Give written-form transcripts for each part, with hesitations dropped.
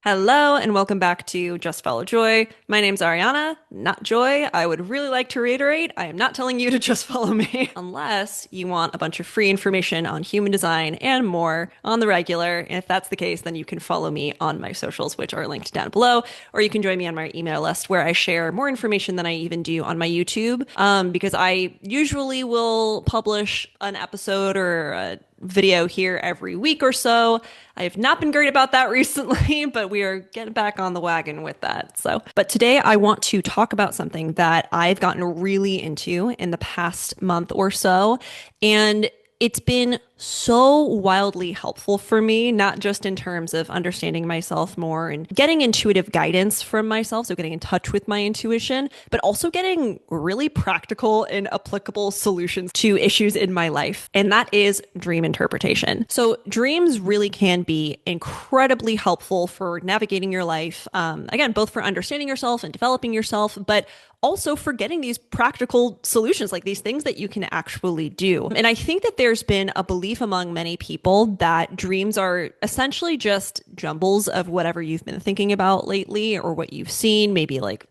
Hello and welcome back to Just Follow Joy. My name's Ariana, not Joy. I would really like to reiterate, I am not telling you to just follow me unless you want a bunch of free information on human design and more on the regular. And if that's the case, then you can follow me on my socials, which are linked down below, or you can join me on my email list where I share more information than I even do on my YouTube, because I usually will publish an episode or a video here every week or so. I have not been great about that recently, but we are getting back on the wagon with that. But today I want to talk about something that I've gotten really into in the past month or so. And it's been so wildly helpful for me, not just in terms of understanding myself more and getting intuitive guidance from myself, so getting in touch with my intuition, but also getting really practical and applicable solutions to issues in my life. And that is dream interpretation. So dreams really can be incredibly helpful for navigating your life. Again, both for understanding yourself and developing yourself, but also for getting these practical solutions, like these things that you can actually do. And I think that there's been a belief among many people that dreams are essentially just jumbles of whatever you've been thinking about lately or what you've seen, maybe like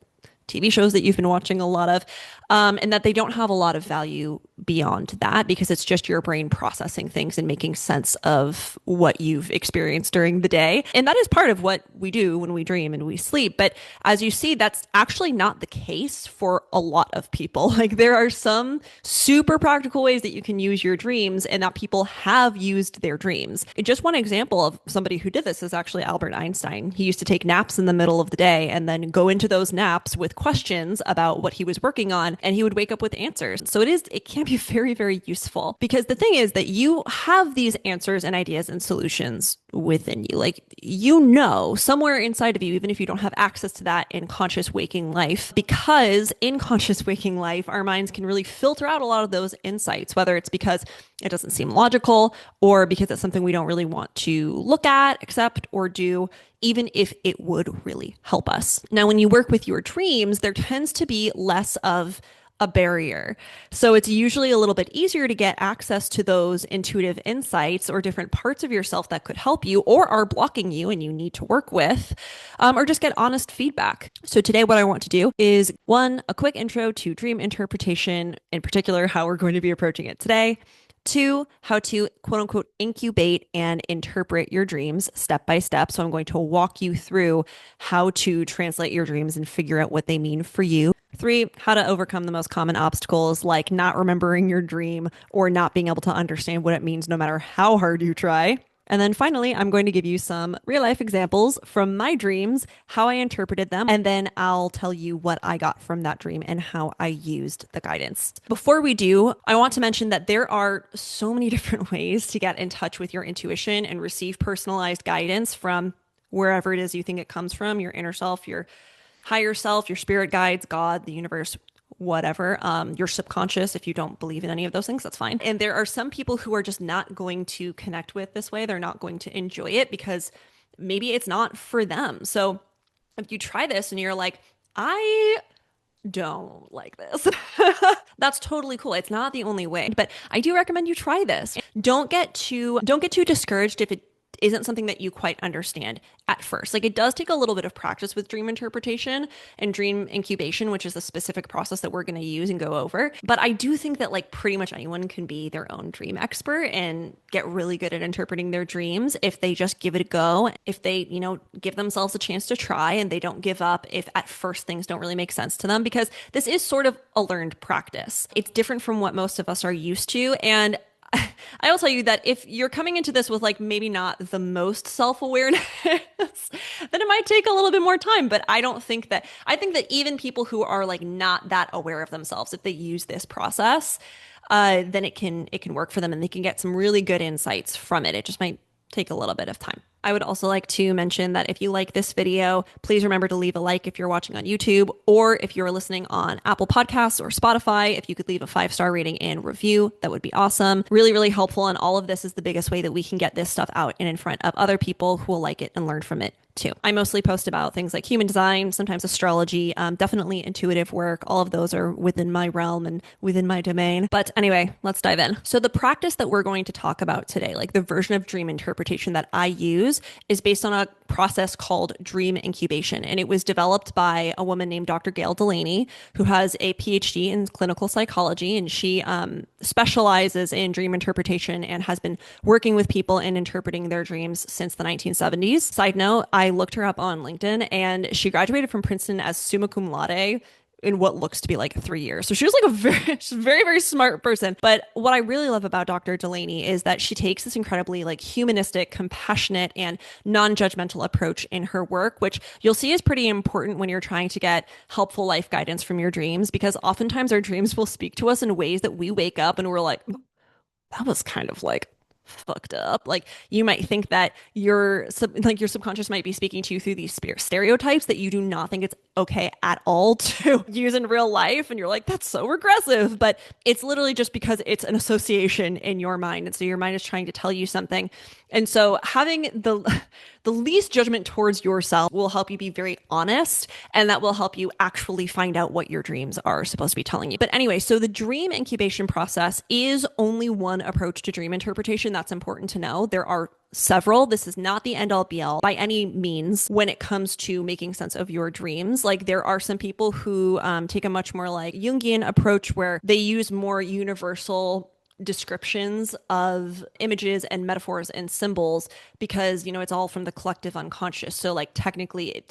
TV shows that you've been watching a lot of, and that they don't have a lot of value beyond that because it's just your brain processing things and making sense of what you've experienced during the day. And that is part of what we do when we dream and we sleep. But as you see, that's actually not the case for a lot of people. Like there are some super practical ways that you can use your dreams and that people have used their dreams. Just one example of somebody who did this is actually Albert Einstein. He used to take naps in the middle of the day and then go into those naps with questions about what he was working on, and he would wake up with answers. So it can be very, very useful because the thing is that you have these answers and ideas and solutions within you. Like, you know, somewhere inside of you, even if you don't have access to that in conscious waking life, because in conscious waking life, our minds can really filter out a lot of those insights, whether it's because it doesn't seem logical or because it's something we don't really want to look at, accept, or do, even if it would really help us. Now, when you work with your dreams, there tends to be less of a barrier. So it's usually a little bit easier to get access to those intuitive insights or different parts of yourself that could help you or are blocking you and you need to work with, or just get honest feedback. So today, what I want to do is one, a quick intro to dream interpretation, in particular, how we're going to be approaching it today. Two, how to quote unquote incubate and interpret your dreams step by step. So I'm going to walk you through how to translate your dreams and figure out what they mean for you. Three, how to overcome the most common obstacles like not remembering your dream or not being able to understand what it means no matter how hard you try. And then finally, I'm going to give you some real life examples from my dreams, how I interpreted them, and then I'll tell you what I got from that dream and how I used the guidance. Before we do, I want to mention that there are so many different ways to get in touch with your intuition and receive personalized guidance from wherever it is you think it comes from, your inner self, your higher self, your spirit guides, God, the universe, whatever, your subconscious. If you don't believe in any of those things, that's fine. And there are some people who are just not going to connect with this way. They're not going to enjoy it because maybe it's not for them. So if you try this and you're like, I don't like this, that's totally cool. It's not the only way, but I do recommend you try this. Don't get too discouraged if it isn't something that you quite understand at first. Like, it does take a little bit of practice with dream interpretation and dream incubation, which is a specific process that we're going to use and go over. But I do think that like pretty much anyone can be their own dream expert and get really good at interpreting their dreams if they just give it a go, if they, give themselves a chance to try and they don't give up if at first things don't really make sense to them, because this is sort of a learned practice. It's different from what most of us are used to. And I will tell you that if you're coming into this with like maybe not the most self-awareness, then it might take a little bit more time. But I think that even people who are like not that aware of themselves, if they use this process, then it can work for them and they can get some really good insights from it. It just might take a little bit of time. I would also like to mention that if you like this video, please remember to leave a like if you're watching on YouTube, or if you're listening on Apple Podcasts or Spotify, if you could leave a 5-star rating and review, that would be awesome. Really, really helpful. And all of this is the biggest way that we can get this stuff out and in front of other people who will like it and learn from it too. I mostly post about things like human design, sometimes astrology, definitely intuitive work. All of those are within my realm and within my domain. But anyway, let's dive in. So the practice that we're going to talk about today, like the version of dream interpretation that I use, is based on a process called dream incubation. And it was developed by a woman named Dr. Gayle Delaney, who has a PhD in clinical psychology. And she specializes in dream interpretation and has been working with people in interpreting their dreams since the 1970s. Side note, I looked her up on LinkedIn and she graduated from Princeton as summa cum laude in what looks to be like 3 years. So she was like she's a very, very smart person. But what I really love about Dr. Delaney is that she takes this incredibly like humanistic, compassionate, and non-judgmental approach in her work, which you'll see is pretty important when you're trying to get helpful life guidance from your dreams, because oftentimes our dreams will speak to us in ways that we wake up and we're like, that was kind of like fucked up. Like you might think that your subconscious might be speaking to you through these stereotypes that you do not think it's okay at all to use in real life, and you're like, that's so regressive. But it's literally just because it's an association in your mind, and so your mind is trying to tell you something. And so having the least judgment towards yourself will help you be very honest, and that will help you actually find out what your dreams are supposed to be telling you. But anyway, so the dream incubation process is only one approach to dream interpretation. That's important to know. There are several. This is not the end all be all by any means when it comes to making sense of your dreams. Like there are some people who take a much more like Jungian approach where they use more universal descriptions of images and metaphors and symbols because, it's all from the collective unconscious. So like technically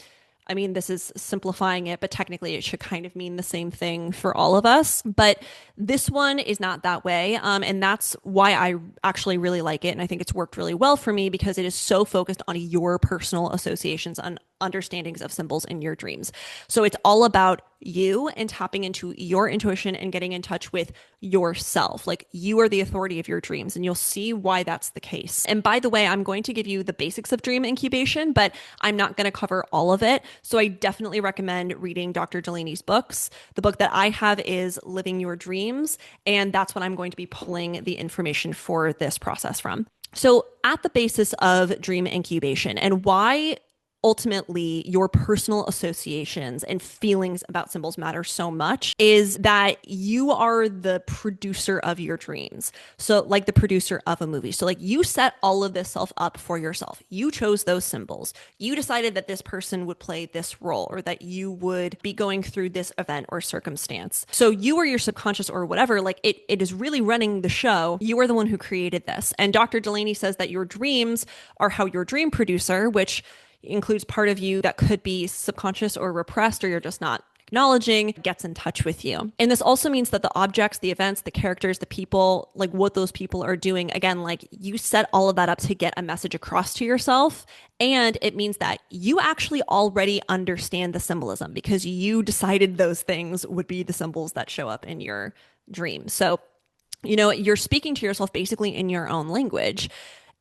I mean, this is simplifying it, but technically it should kind of mean the same thing for all of us. But this one is not that way. And that's why I actually really like it. And I think it's worked really well for me because it is so focused on your personal associations and understandings of symbols in your dreams. So it's all about you and tapping into your intuition and getting in touch with yourself. Like you are the authority of your dreams, and you'll see why that's the case. And by the way, I'm going to give you the basics of dream incubation, but I'm not going to cover all of it. So I definitely recommend reading Dr. Delaney's books. The book that I have is Living Your Dreams, and that's what I'm going to be pulling the information for this process from. So at the basis of dream incubation and why ultimately your personal associations and feelings about symbols matter so much is that you are the producer of your dreams. So like the producer of a movie. So like you set all of this self up for yourself. You chose those symbols. You decided that this person would play this role or that you would be going through this event or circumstance. So you or your subconscious or whatever, like it is really running the show. You are the one who created this. And Dr. Delaney says that your dreams are how your dream producer, which includes part of you that could be subconscious or repressed, or you're just not acknowledging, gets in touch with you. And this also means that the objects, the events, the characters, the people, like what those people are doing, again, like you set all of that up to get a message across to yourself. And it means that you actually already understand the symbolism because you decided those things would be the symbols that show up in your dream. So, you're speaking to yourself basically in your own language.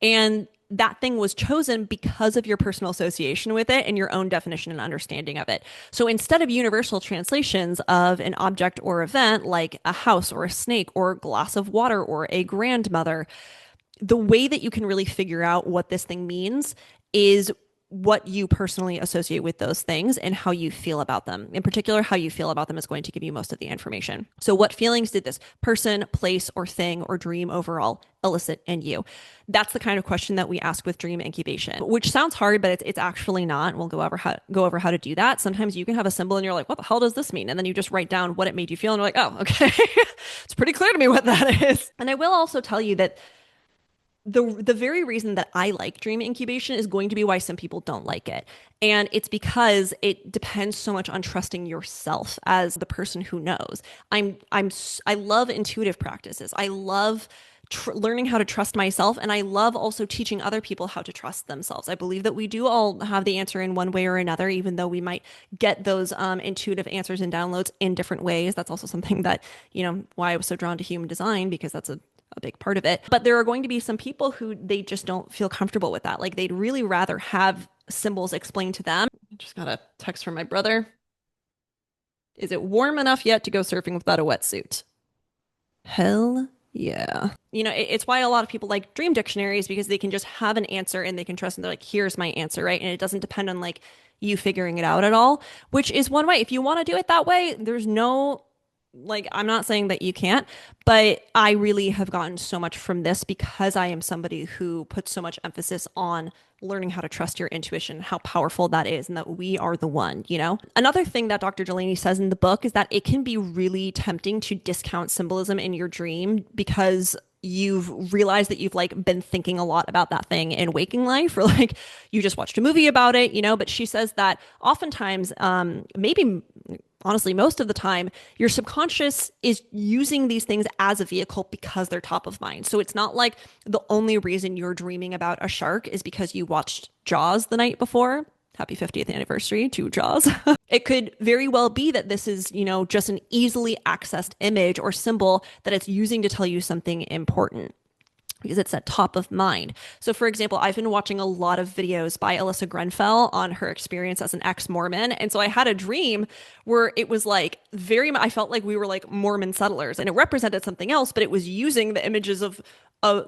And that thing was chosen because of your personal association with it and your own definition and understanding of it. So instead of universal translations of an object or event like a house or a snake or a glass of water or a grandmother, the way that you can really figure out what this thing means is what you personally associate with those things and how you feel about them. In particular, how you feel about them is going to give you most of the information. So what feelings did this person, place, or thing or dream overall elicit in you? That's the kind of question that we ask with dream incubation, which sounds hard, but it's actually not. And we'll go over how to do that. Sometimes you can have a symbol and you're like, what the hell does this mean? And then you just write down what it made you feel and you're like, oh, okay. It's pretty clear to me what that is. And I will also tell you that the very reason that I like dream incubation is going to be why some people don't like it. And it's because it depends so much on trusting yourself as the person who knows. I love intuitive practices. I love learning how to trust myself, and I love also teaching other people how to trust themselves. I believe that we do all have the answer in one way or another, even though we might get those intuitive answers and downloads in different ways. That's also something that, why I was so drawn to human design, because that's a big part of it. But there are going to be some people who they just don't feel comfortable with that. Like they'd really rather have symbols explained to them. I just got a text from my brother. Is it warm enough yet to go surfing without a wetsuit? Hell Yeah. It's why a lot of people like dream dictionaries because they can just have an answer and they can trust and they're like, here's my answer, right? And it doesn't depend on like you figuring it out at all, which is one way. If you want to do it that way, there's no, like, I'm not saying that you can't, but I really have gotten so much from this because I am somebody who puts so much emphasis on learning how to trust your intuition, how powerful that is, and that we are the one. Another thing that Dr. Delaney says in the book is that it can be really tempting to discount symbolism in your dream because you've realized that you've like been thinking a lot about that thing in waking life or like you just watched a movie about it, but she says that oftentimes maybe honestly, most of the time, your subconscious is using these things as a vehicle because they're top of mind. So it's not like the only reason you're dreaming about a shark is because you watched Jaws the night before. Happy 50th anniversary to Jaws. It could very well be that this is, just an easily accessed image or symbol that it's using to tell you something important because it's at top of mind. So, for example, I've been watching a lot of videos by Alyssa Grenfell on her experience as an ex-Mormon. And so I had a dream where it was like I felt like we were like Mormon settlers and it represented something else, but it was using the images of I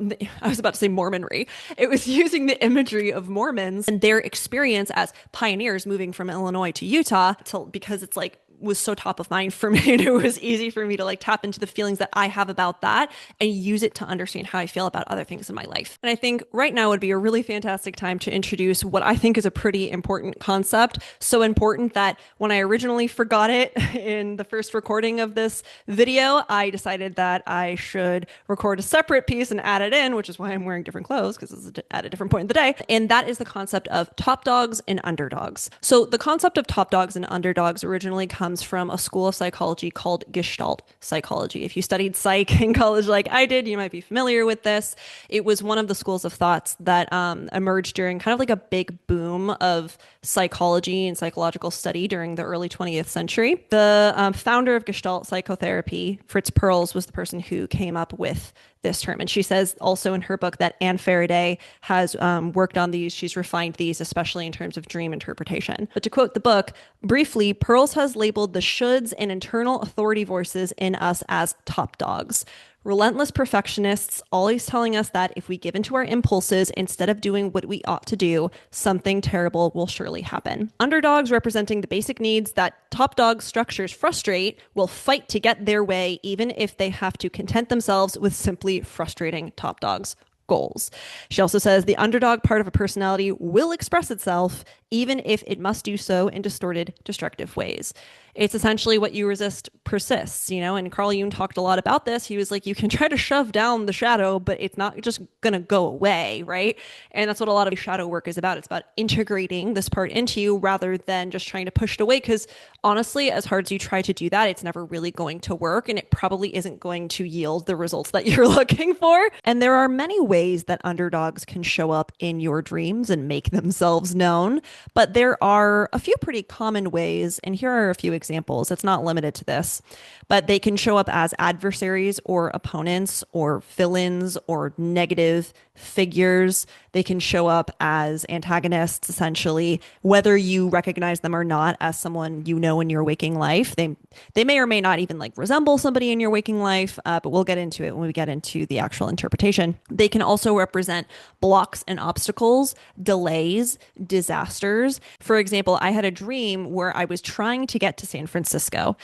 was about to say Mormonry. It was using the imagery of Mormons and their experience as pioneers moving from Illinois to Utah because it's like was so top of mind for me and it was easy for me to like tap into the feelings that I have about that and use it to understand how I feel about other things in my life. And I think right now would be a really fantastic time to introduce what I think is a pretty important concept. So important that when I originally forgot it in the first recording of this video, I decided that I should record a separate piece and add it in, which is why I'm wearing different clothes because it's at a different point in the day. And that is the concept of top dogs and underdogs. So the concept of top dogs and underdogs originally comes from a school of psychology called Gestalt psychology. If you studied psych in college like I did, you might be familiar with this. It was one of the schools of thoughts that emerged during kind of like a big boom of psychology and psychological study during the early 20th century. The founder of Gestalt psychotherapy, Fritz Perls, was the person who came up with this term. And she says also in her book that Anne Faraday has worked on these. She's refined these, especially in terms of dream interpretation. But to quote the book, briefly, Perls has labeled the shoulds and internal authority voices in us as top dogs. Relentless perfectionists, always telling us that if we give into our impulses instead of doing what we ought to do, something terrible will surely happen. Underdogs, representing the basic needs that top dog structures frustrate, will fight to get their way even if they have to content themselves with simply frustrating top dogs' goals. She also says the underdog part of a personality will express itself even if it must do so in distorted, destructive ways. It's essentially what you resist persists, and Carl Jung talked a lot about this. He was like, you can try to shove down the shadow, but it's not just going to go away, right? And that's what a lot of shadow work is about. It's about integrating this part into you rather than just trying to push it away. Because honestly, as hard as you try to do that, it's never really going to work and it probably isn't going to yield the results that you're looking for. And there are many ways that underdogs can show up in your dreams and make themselves known. But there are a few pretty common ways, and here are a few examples. It's not limited to this, but they can show up as adversaries or opponents or villains or negative figures. They can show up as antagonists, essentially, whether you recognize them or not as someone you know in your waking life. They may or may not even like resemble somebody in your waking life, but we'll get into it when we get into the actual interpretation. They can also represent blocks and obstacles, delays, disasters. For example, I had a dream where I was trying to get to San Francisco.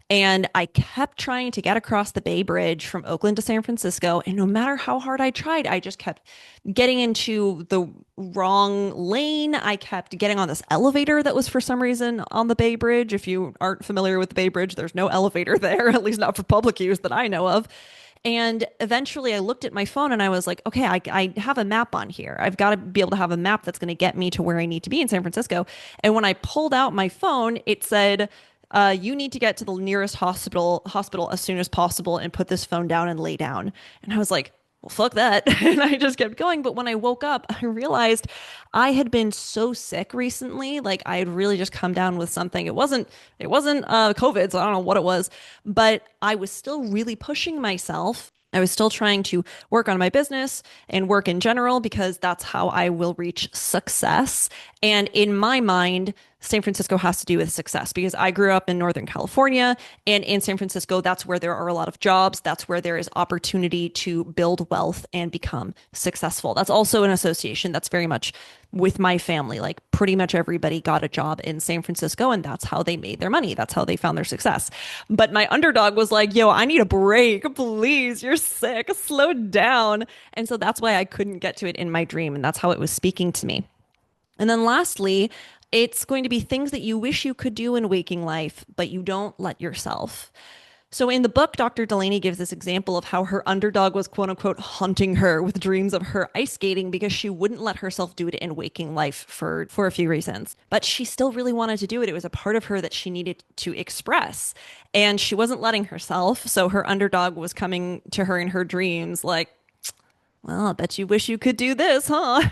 And I kept trying to get across the Bay Bridge from Oakland to San Francisco. And no matter how hard I tried, I just kept getting into the wrong lane. I kept getting on this elevator that was for some reason on the Bay Bridge. If you aren't familiar with the Bay Bridge, there's no elevator there, at least not for public use that I know of. And eventually I looked at my phone and I was like, okay, I have a map on here. I've got to be able to have a map that's going to get me to where I need to be in San Francisco. And when I pulled out my phone, it said, you need to get to the nearest hospital as soon as possible and put this phone down and lay down. And I was like, well, fuck that. And I just kept going. But when I woke up, I realized I had been so sick recently. Like I had really just come down with something. It wasn't COVID, so I don't know what it was, but I was still really pushing myself. I was still trying to work on my business and work in general because that's how I will reach success. And in my mind, San Francisco has to do with success because I grew up in Northern California, and in San Francisco, that's where there are a lot of jobs. That's where there is opportunity to build wealth and become successful. That's also an association that's very much with my family. Like pretty much everybody got a job in San Francisco, and that's how they made their money. That's how they found their success. But my underdog was like, yo, I need a break. Please, you're sick. Slow down. And so that's why I couldn't get to it in my dream. And that's how it was speaking to me. And then lastly, it's going to be things that you wish you could do in waking life, but you don't let yourself. So in the book, Dr. Delaney gives this example of how her underdog was quote unquote hunting her with dreams of her ice skating because she wouldn't let herself do it in waking life for a few reasons. But she still really wanted to do it. It was a part of her that she needed to express. And she wasn't letting herself. So her underdog was coming to her in her dreams like, well, I bet you wish you could do this, huh?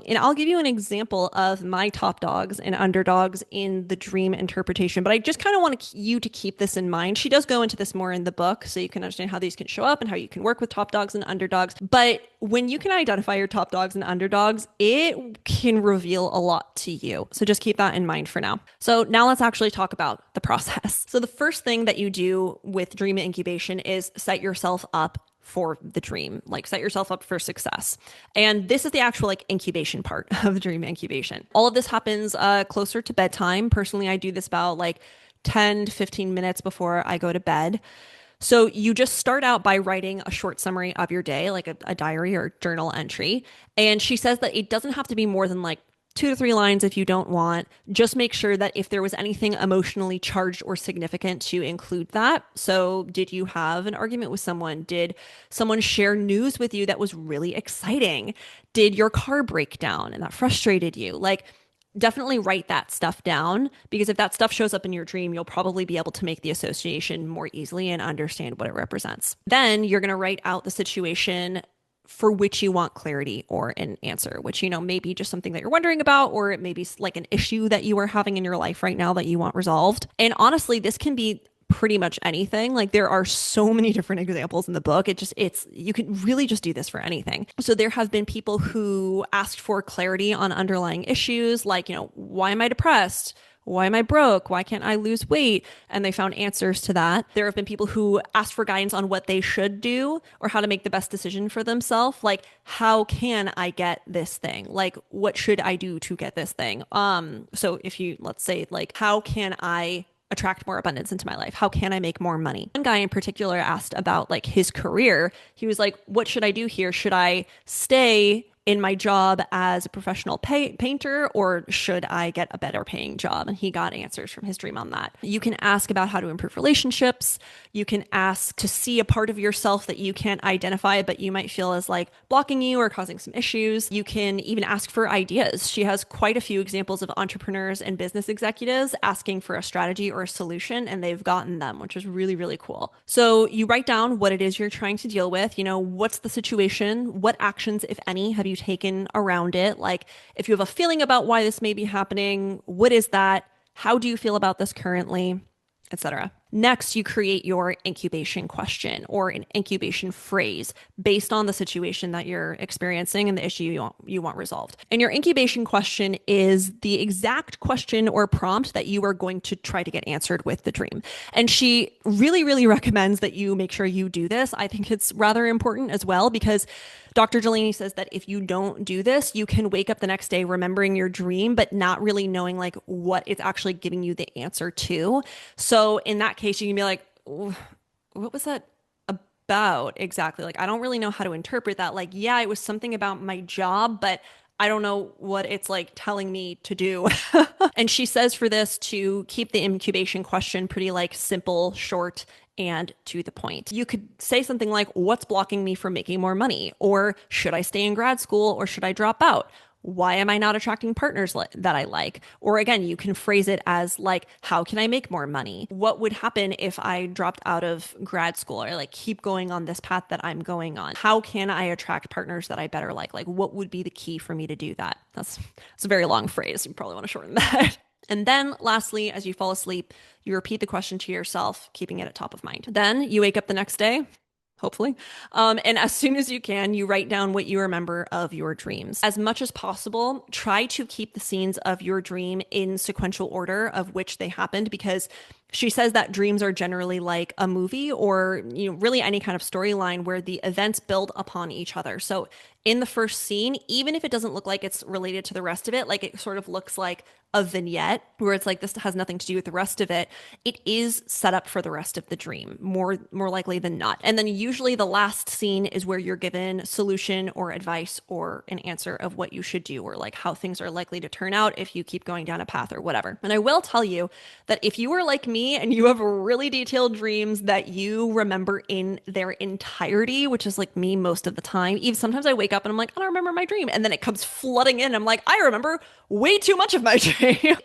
And I'll give you an example of my top dogs and underdogs in the dream interpretation, but I just kind of want you to keep this in mind. She does go into this more in the book, so you can understand how these can show up and how you can work with top dogs and underdogs. But when you can identify your top dogs and underdogs, it can reveal a lot to you. So just keep that in mind for now. So now let's actually talk about the process. So the first thing that you do with dream incubation is set yourself up for the dream, like set yourself up for success. And this is the actual like incubation part of the dream incubation. All of this happens closer to bedtime. Personally, I do this about like 10 to 15 minutes before I go to bed. So you just start out by writing a short summary of your day, like a diary or journal entry. And she says that it doesn't have to be more than like 2 to 3 lines if you don't want. Just make sure that if there was anything emotionally charged or significant to include that. So did you have an argument with someone? Did someone share news with you that was really exciting? Did your car break down and that frustrated you? Like, definitely write that stuff down because if that stuff shows up in your dream, you'll probably be able to make the association more easily and understand what it represents. Then you're going to write out the situation for which you want clarity or an answer, which, you know, maybe just something that you're wondering about, or it may be like an issue that you are having in your life right now that you want resolved. And honestly, this can be pretty much anything. Like there are so many different examples in the book. You can really just do this for anything. So there have been people who asked for clarity on underlying issues like, you know, why am I depressed? Why am I broke? Why can't I lose weight? And they found answers to that. There have been people who asked for guidance on what they should do or how to make the best decision for themselves. Like, how can I get this thing? Like, what should I do to get this thing? So if you, let's say, like, how can I attract more abundance into my life? How can I make more money? One guy in particular asked about like his career. He was like, what should I do here? Should I stay in my job as a professional painter, or should I get a better paying job? And he got answers from his dream on that. You can ask about how to improve relationships. You can ask to see a part of yourself that you can't identify, but you might feel is like blocking you or causing some issues. You can even ask for ideas. She has quite a few examples of entrepreneurs and business executives asking for a strategy or a solution, and they've gotten them, which is really, really cool. So you write down what it is you're trying to deal with. You know, what's the situation? What actions, if any, have you taken around it? Like, if you have a feeling about why this may be happening, what is that? How do you feel about this currently? Etc. Next, you create your incubation question or an incubation phrase based on the situation that you're experiencing and the issue you want resolved. And your incubation question is the exact question or prompt that you are going to try to get answered with the dream. And she really, really recommends that you make sure you do this. I think it's rather important as well because Dr. Delaney says that if you don't do this, you can wake up the next day remembering your dream, but not really knowing like what it's actually giving you the answer to. So in that case, you can be like, what was that about exactly? Like, I don't really know how to interpret that. Like, yeah, it was something about my job, but I don't know what it's like telling me to do. And she says for this to keep the incubation question pretty like simple, short, and to the point. You could say something like, what's blocking me from making more money? Or should I stay in grad school or should I drop out? Why am I not attracting partners that I like? Or again, you can phrase it as like, how can I make more money? What would happen if I dropped out of grad school or like keep going on this path that I'm going on? How can I attract partners that I better like? Like, what would be the key for me to do that? That's a very long phrase. You probably want to shorten that. And then lastly, as you fall asleep, you repeat the question to yourself, keeping it at top of mind. Then you wake up the next day hopefully. And as soon as you can, you write down what you remember of your dreams. As much as possible, try to keep the scenes of your dream in sequential order of which they happened, because she says that dreams are generally like a movie, or really any kind of storyline where the events build upon each other. So in the first scene, even if it doesn't look like it's related to the rest of it, like it sort of looks like a vignette where it's like this has nothing to do with the rest of it, it is set up for the rest of the dream, more likely than not. And then usually the last scene is where you're given solution or advice or an answer of what you should do, or like how things are likely to turn out if you keep going down a path or whatever. And I will tell you that if you are like me and you have really detailed dreams that you remember in their entirety, which is like me most of the time, even sometimes I wake up and I'm like, I don't remember my dream. And then it comes flooding in. I'm like, I remember way too much of my dream.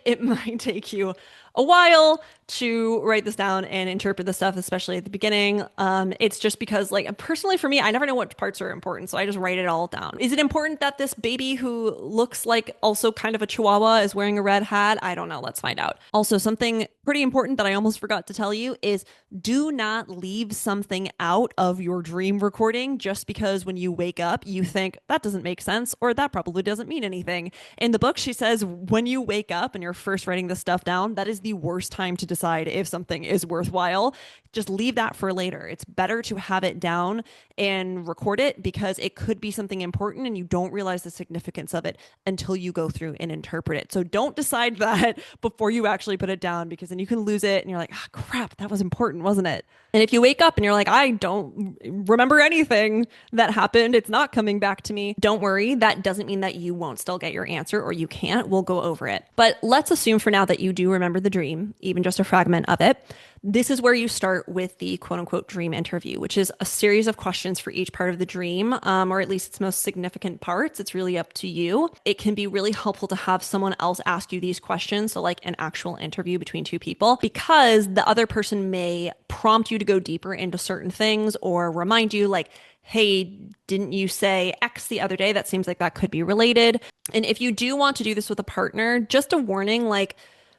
It might take you a while to write this down and interpret the stuff, especially at the beginning. It's just because, like, personally for me, I never know what parts are important, so I just write it all down. Is it important that this baby who looks like also kind of a chihuahua is wearing a red hat? I don't know. Let's find out. Also, something pretty important that I almost forgot to tell you is do not leave something out of your dream recording just because when you wake up, you think that doesn't make sense or that probably doesn't mean anything. In the book, she says when you wake up and you're first writing this stuff down, that is the worst time to decide if something is worthwhile. Just leave that for later. It's better to have it down and record it because it could be something important and you don't realize the significance of it until you go through and interpret it. So don't decide that before you actually put it down, because then you can lose it and you're like, ah, crap, that was important, wasn't it? And if you wake up and you're like, I don't remember anything that happened, it's not coming back to me, don't worry. That doesn't mean that you won't still get your answer or you can't. We'll go over it. But let's assume for now that you do remember the dream, even just a fragment of it. This is where you start with the quote unquote dream interview, which is a series of questions for each part of the dream, or at least its most significant parts. It's really up to you. It can be really helpful to have someone else ask you these questions. So, like an actual interview between two people, because the other person may prompt you to go deeper into certain things or remind you, like, hey, didn't you say X the other day? That seems like that could be related. And if you do want to do this with a partner, just a warning, like,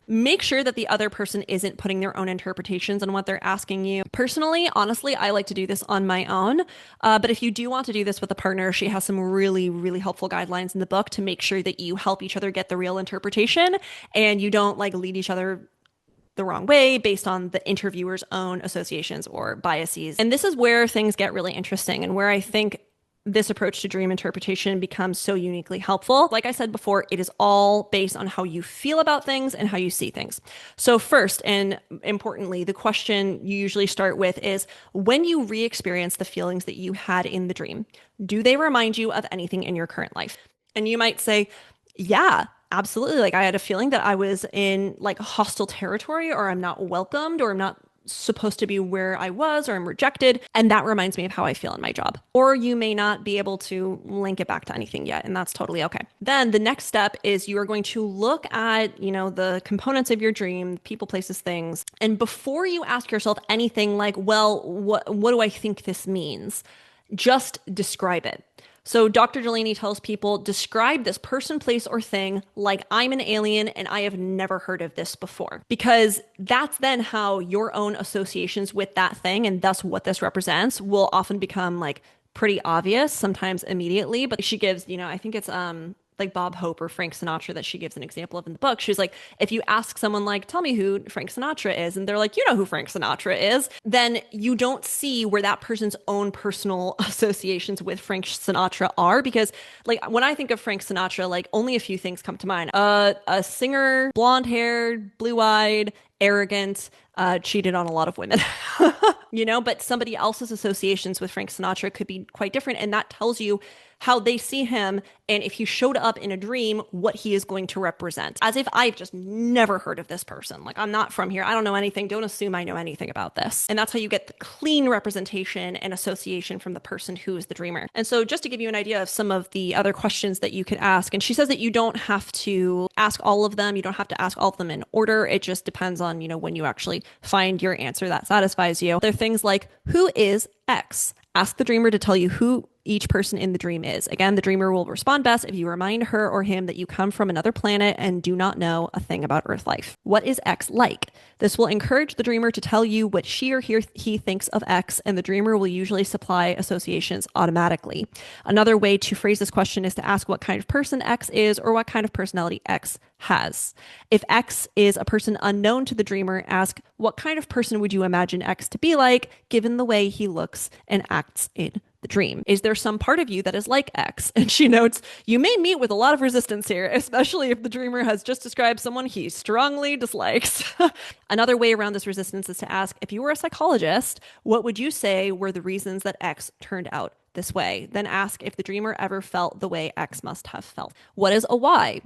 make sure that the other person isn't putting their own interpretations on what they're asking you. Personally, honestly, I like to do this on my own. But if you do want to do this with a partner, she has some really, really helpful guidelines in the book to make sure that you help each other get the real interpretation and you don't like lead each other the wrong way based on the interviewer's own associations or biases. And this is where things get really interesting and where I think this approach to dream interpretation becomes so uniquely helpful. Like I said before, it is all based on how you feel about things and how you see things. So first, and importantly, the question you usually start with is, when you re-experience the feelings that you had in the dream, do they remind you of anything in your current life? And you might say, yeah, absolutely. Like I had a feeling that I was in like hostile territory, or I'm not welcomed, or I'm not supposed to be where I was, or I'm rejected. And that reminds me of how I feel in my job. Or you may not be able to link it back to anything yet, and that's totally okay. Then the next step is you are going to look at, the components of your dream, people, places, things. And before you ask yourself anything like, well, what do I think this means? Just describe it. So Dr. Delaney tells people, describe this person, place, or thing like I'm an alien and I have never heard of this before. Because that's then how your own associations with that thing, and thus what this represents, will often become like pretty obvious, sometimes immediately. But she gives, I think it's like Bob Hope or Frank Sinatra that she gives an example of in the book. She's like, if you ask someone like, tell me who Frank Sinatra is, and they're like, you know who Frank Sinatra is, then you don't see where that person's own personal associations with Frank Sinatra are. Because like when I think of Frank Sinatra, like only a few things come to mind. A singer, blonde haired, blue eyed, arrogant, cheated on a lot of women, but somebody else's associations with Frank Sinatra could be quite different. And that tells you how they see him, and if he showed up in a dream, what he is going to represent. As if I've just never heard of this person. Like, I'm not from here. I don't know anything. Don't assume I know anything about this. And that's how you get the clean representation and association from the person who is the dreamer. And so just to give you an idea of some of the other questions that you could ask, and she says that you don't have to ask all of them. You don't have to ask all of them in order. It just depends on, when you actually find your answer that satisfies you. There are things like, who is X? Ask the dreamer to tell you who each person in the dream is. Again, the dreamer will respond best if you remind her or him that you come from another planet and do not know a thing about Earth life. What is X like? This will encourage the dreamer to tell you what she or he thinks of X, and the dreamer will usually supply associations automatically. Another way to phrase this question is to ask what kind of person X is or what kind of personality X has. If X is a person unknown to the dreamer, ask what kind of person would you imagine X to be like given the way he looks and acts in the dream? Is there some part of you that is like X? And she notes, you may meet with a lot of resistance here, especially if the dreamer has just described someone he strongly dislikes. Another way around this resistance is to ask, if you were a psychologist, what would you say were the reasons that X turned out this way? Then ask if the dreamer ever felt the way X must have felt. What is a Y?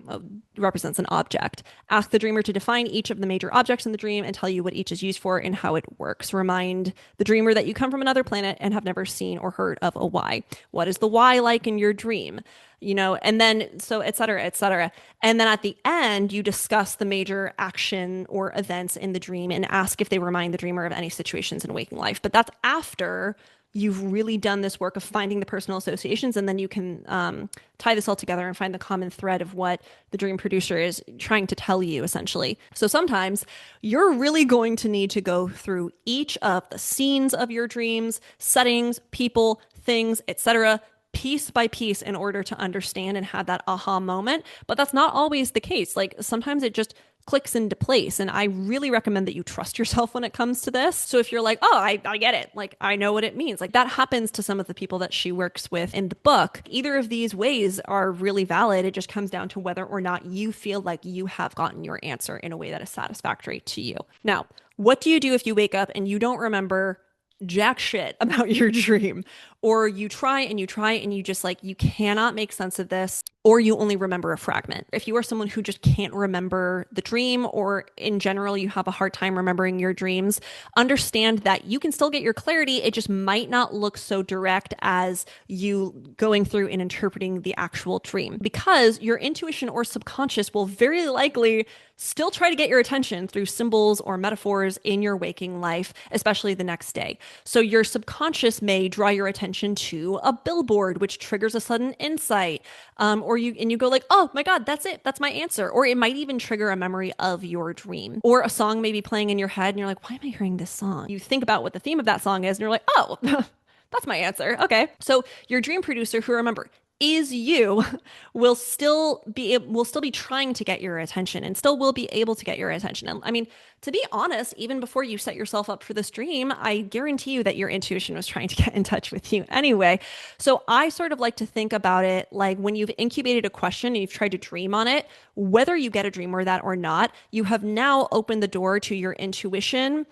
Represents an object. Ask the dreamer to define each of the major objects in the dream and tell you what each is used for and how it works. Remind the dreamer that you come from another planet and have never seen or heard of a Y. What is the Y like in your dream? And then so et cetera, et cetera. And then at the end, you discuss the major action or events in the dream and ask if they remind the dreamer of any situations in waking life. But that's after you've really done this work of finding the personal associations, and then you can tie this all together and find the common thread of what the dream producer is trying to tell you, essentially. So sometimes you're really going to need to go through each of the scenes of your dreams, settings, people, things, etc., piece by piece in order to understand and have that aha moment. But that's not always the case. Like sometimes it just clicks into place. And I really recommend that you trust yourself when it comes to this. So if you're like, oh, I get it. Like, I know what it means. Like that happens to some of the people that she works with in the book. Either of these ways are really valid. It just comes down to whether or not you feel like you have gotten your answer in a way that is satisfactory to you. Now, what do you do if you wake up and you don't remember jack shit about your dream, or you try and you just like, you cannot make sense of this, or you only remember a fragment? If you are someone who just can't remember the dream, or in general, you have a hard time remembering your dreams, understand that you can still get your clarity. It just might not look so direct as you going through and interpreting the actual dream, because your intuition or subconscious will very likely still try to get your attention through symbols or metaphors in your waking life, especially the next day. So your subconscious may draw your attention to a billboard, which triggers a sudden insight. Or you go like, oh my God, that's it. That's my answer. Or it might even trigger a memory of your dream. Or a song may be playing in your head and you're like, why am I hearing this song? You think about what the theme of that song is and you're like, oh, that's my answer. Okay. So your dream producer, who, remember, is you, will still be trying to get your attention and still will be able to get your attention. And I mean, to be honest, even before you set yourself up for this dream, I guarantee you that your intuition was trying to get in touch with you anyway. So I sort of like to think about it like when you've incubated a question and you've tried to dream on it, whether you get a dream or that or not, you have now opened the door to your intuition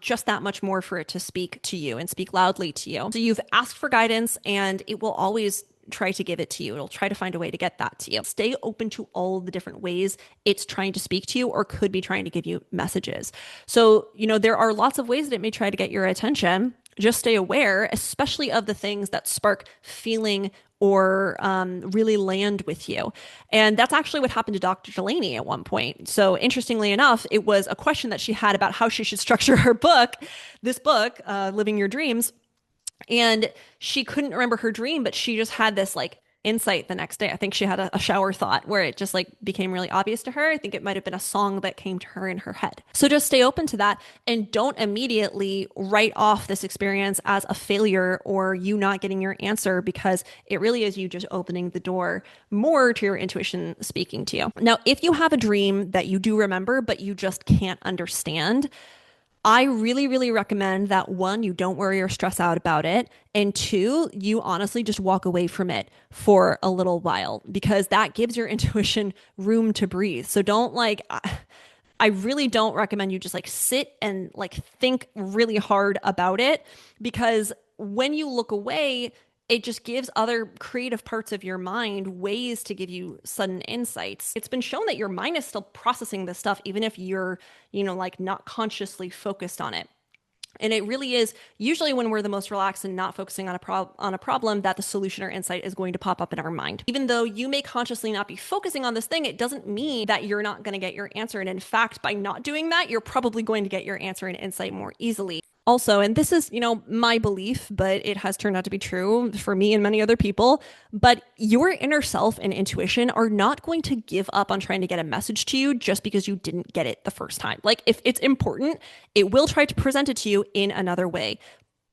just that much more for it to speak to you and speak loudly to you. So you've asked for guidance and it will always try to give it to you. It'll try to find a way to get that to you. Stay open to all the different ways it's trying to speak to you or could be trying to give you messages. So, there are lots of ways that it may try to get your attention. Just stay aware, especially of the things that spark feeling or really land with you. And that's actually what happened to Dr. Delaney at one point. So interestingly enough, it was a question that she had about how she should structure her book, this book, Living Your Dreams. And she couldn't remember her dream, but she just had this like insight the next day. I think she had a shower thought where it just like became really obvious to her. I think it might have been a song that came to her in her head. So just stay open to that and don't immediately write off this experience as a failure or you not getting your answer, because it really is you just opening the door more to your intuition speaking to you. Now, if you have a dream that you do remember, but you just can't understand, I really, really recommend that, one, you don't worry or stress out about it. And two, you honestly just walk away from it for a little while, because that gives your intuition room to breathe. So don't I really don't recommend you just like sit and like think really hard about it, because when you look away, it just gives other creative parts of your mind ways to give you sudden insights. It's been shown that your mind is still processing this stuff, even if you're, like not consciously focused on it. And it really is usually when we're the most relaxed and not focusing on a problem that the solution or insight is going to pop up in our mind. Even though you may consciously not be focusing on this thing, it doesn't mean that you're not going to get your answer. And in fact, by not doing that, you're probably going to get your answer and insight more easily. Also, and this is, my belief, but it has turned out to be true for me and many other people, but your inner self and intuition are not going to give up on trying to get a message to you just because you didn't get it the first time. Like if it's important, it will try to present it to you in another way,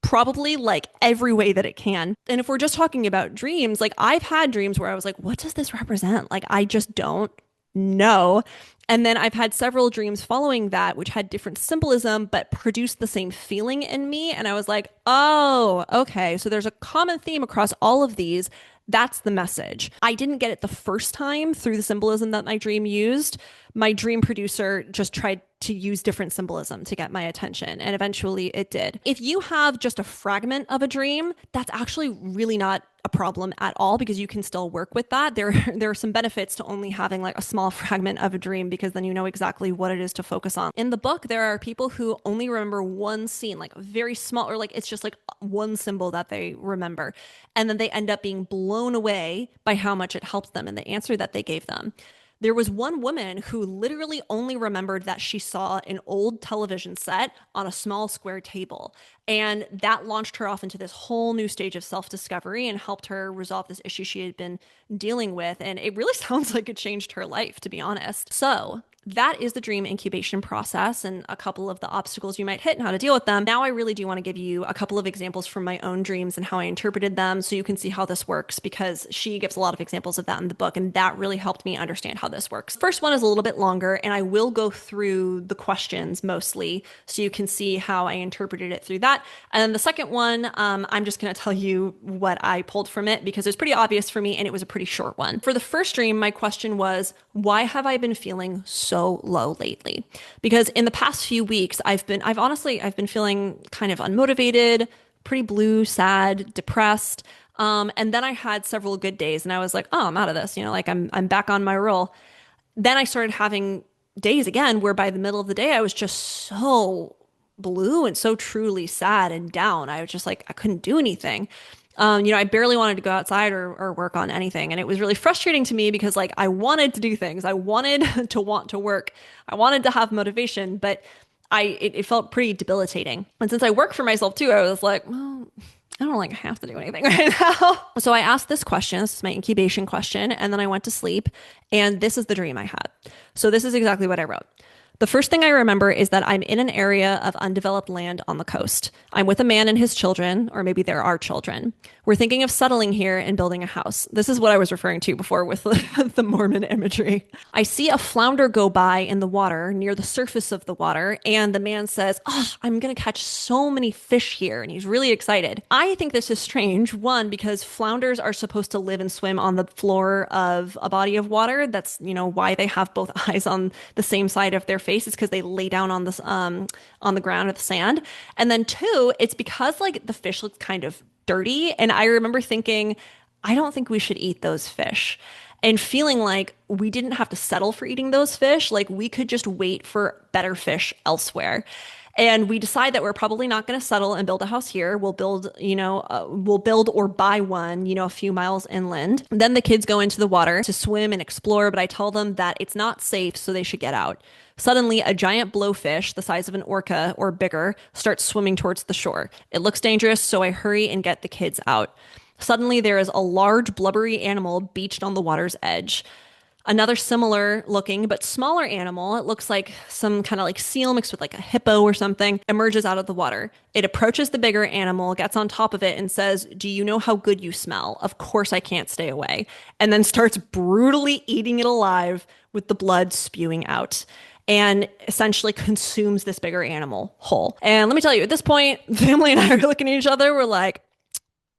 probably like every way that it can. And if we're just talking about dreams, like I've had dreams where I was like, what does this represent? Like I just don't know. And then I've had several dreams following that, which had different symbolism, but produced the same feeling in me. And I was like, oh, okay. So there's a common theme across all of these. That's the message. I didn't get it the first time through the symbolism that my dream used. My dream producer just tried to use different symbolism to get my attention, and eventually it did. If you have just a fragment of a dream, that's actually really not a problem at all because you can still work with that. There are some benefits to only having like a small fragment of a dream because then you know exactly what it is to focus on. In the book, there are people who only remember one scene, like a very small, or like it's just like one symbol that they remember. And then they end up being blown away by how much it helps them and the answer that they gave them. There was one woman who literally only remembered that she saw an old television set on a small square table. And that launched her off into this whole new stage of self discovery and helped her resolve this issue she had been dealing with. And it really sounds like it changed her life, to be honest. So, that is the dream incubation process and a couple of the obstacles you might hit and how to deal with them. Now, I really do want to give you a couple of examples from my own dreams and how I interpreted them so you can see how this works because she gives a lot of examples of that in the book, and that really helped me understand how this works. First one is a little bit longer, and I will go through the questions mostly so you can see how I interpreted it through that. And then the second one, I'm just going to tell you what I pulled from it because it's pretty obvious for me and it was a pretty short one. For the first dream, my question was, why have I been feeling so low lately? Because in the past few weeks, I've been feeling kind of unmotivated, pretty blue, sad, depressed. And then I had several good days and I was like, oh, I'm out of this, like I'm back on my roll. Then I started having days again where by the middle of the day, I was just so blue and so truly sad and down. I was just like, I couldn't do anything. I barely wanted to go outside or work on anything. And it was really frustrating to me because like I wanted to do things. I wanted to want to work. I wanted to have motivation, but it felt pretty debilitating. And since I work for myself too, I was like, well, I don't like have to do anything right now. So I asked this question. This is my incubation question. And then I went to sleep. And this is the dream I had. So this is exactly what I wrote. The first thing I remember is that I'm in an area of undeveloped land on the coast. I'm with a man and his children, or maybe there are children. We're thinking of settling here and building a house. This is what I was referring to before with the Mormon imagery. I see a flounder go by in the water near the surface of the water, and the man says, oh, I'm going to catch so many fish here, and he's really excited. I think this is strange, one, because flounders are supposed to live and swim on the floor of a body of water. That's, why they have both eyes on the same side of their face is because they lay down on this on the ground or the sand. And then two, it's because like the fish looks kind of dirty. And I remember thinking, I don't think we should eat those fish. And feeling like we didn't have to settle for eating those fish. Like we could just wait for better fish elsewhere. And we decide that we're probably not going to settle and build a house here. We'll build, we'll build or buy one, a few miles inland. Then the kids go into the water to swim and explore, but I tell them that it's not safe, so they should get out. Suddenly, a giant blowfish, the size of an orca or bigger, starts swimming towards the shore. It looks dangerous, so I hurry and get the kids out. Suddenly, there is a large, blubbery animal beached on the water's edge. Another similar looking but smaller animal, it looks like some kind of like seal mixed with like a hippo or something, emerges out of the water. It approaches the bigger animal, gets on top of it and says, do you know how good you smell? Of course I can't stay away. And then starts brutally eating it alive with the blood spewing out. And essentially consumes this bigger animal whole. And let me tell you, at this point, family and I are looking at each other. We're like,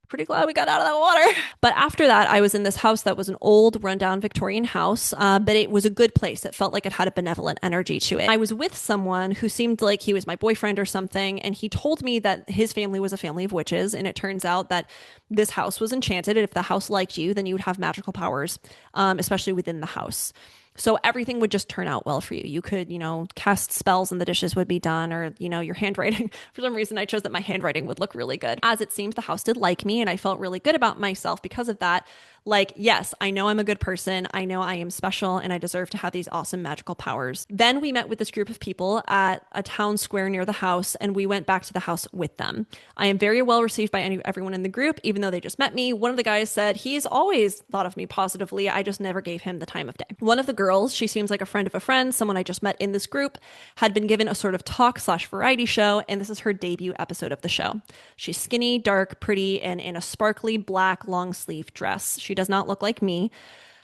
pretty glad we got out of that water. But after that, I was in this house that was an old, rundown Victorian house, but it was a good place. It felt like it had a benevolent energy to it. I was with someone who seemed like he was my boyfriend or something, and he told me that his family was a family of witches, and it turns out that this house was enchanted, and if the house liked you, then you would have magical powers, especially within the house. So everything would just turn out well for you. You could, cast spells and the dishes would be done, or, your handwriting. For some reason, I chose that my handwriting would look really good. As it seems, the house did like me and I felt really good about myself because of that. Like, yes, I know I'm a good person. I know I am special and I deserve to have these awesome magical powers. Then we met with this group of people at a town square near the house and we went back to the house with them. I am very well received by everyone in the group, even though they just met me. One of the guys said he's always thought of me positively. I just never gave him the time of day. One of the girls, she seems like a friend of a friend, someone I just met in this group, had been given a sort of talk slash variety show, and this is her debut episode of the show. She's skinny, dark, pretty, and in a sparkly black long sleeve dress. She does not look like me.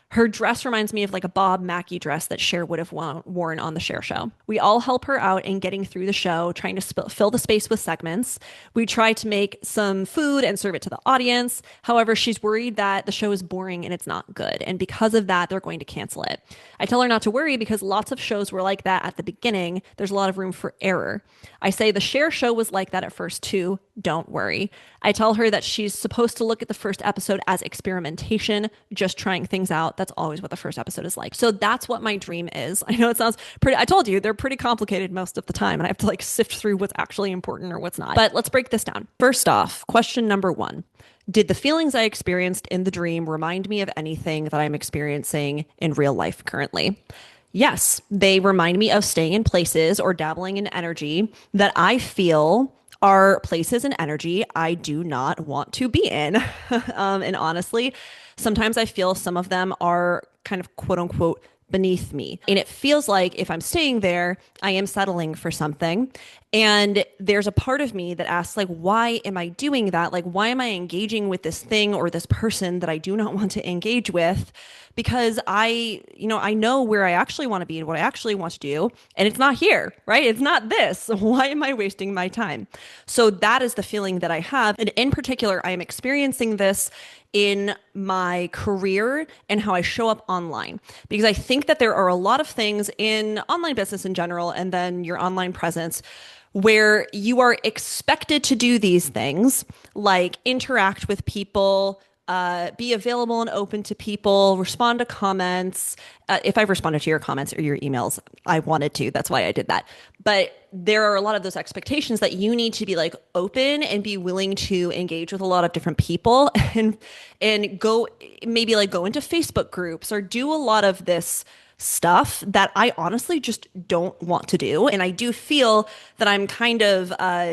Her dress reminds me of like a Bob Mackie dress that Cher would have worn on the Cher show. We all help her out in getting through the show, trying to fill the space with segments. We try to make some food and serve it to the audience. However, she's worried that the show is boring and it's not good. And because of that, they're going to cancel it. I tell her not to worry because lots of shows were like that at the beginning. There's a lot of room for error. I say the Cher show was like that at first too. Don't worry. I tell her that she's supposed to look at the first episode as experimentation, just trying things out. That's always what the first episode is like. So that's what my dream is. I know it sounds pretty, I told you they're pretty complicated most of the time, and I have to like sift through what's actually important or what's not. But let's break this down. First off, question number one. Did the feelings I experienced in the dream remind me of anything that I'm experiencing in real life currently? Yes, they remind me of staying in places or dabbling in energy that I feel are places and energy I do not want to be in. And honestly, sometimes I feel some of them are kind of quote unquote beneath me. And it feels like if I'm staying there, I am settling for something. And there's a part of me that asks, like, why am I doing that? Like, why am I engaging with this thing or this person that I do not want to engage with? Because I know where I actually want to be and what I actually want to do. And it's not here, right? It's not this. Why am I wasting my time? So that is the feeling that I have. And in particular, I am experiencing this in my career and how I show up online. Because I think that there are a lot of things in online business in general, and then your online presence, where you are expected to do these things like interact with people, be available and open to people, respond to comments. If I've responded to your comments or your emails, I wanted to. That's why I did that. But there are a lot of those expectations that you need to be like open and be willing to engage with a lot of different people and go maybe like go into Facebook groups or do a lot of this stuff that I honestly just don't want to do. And I do feel that I'm kind of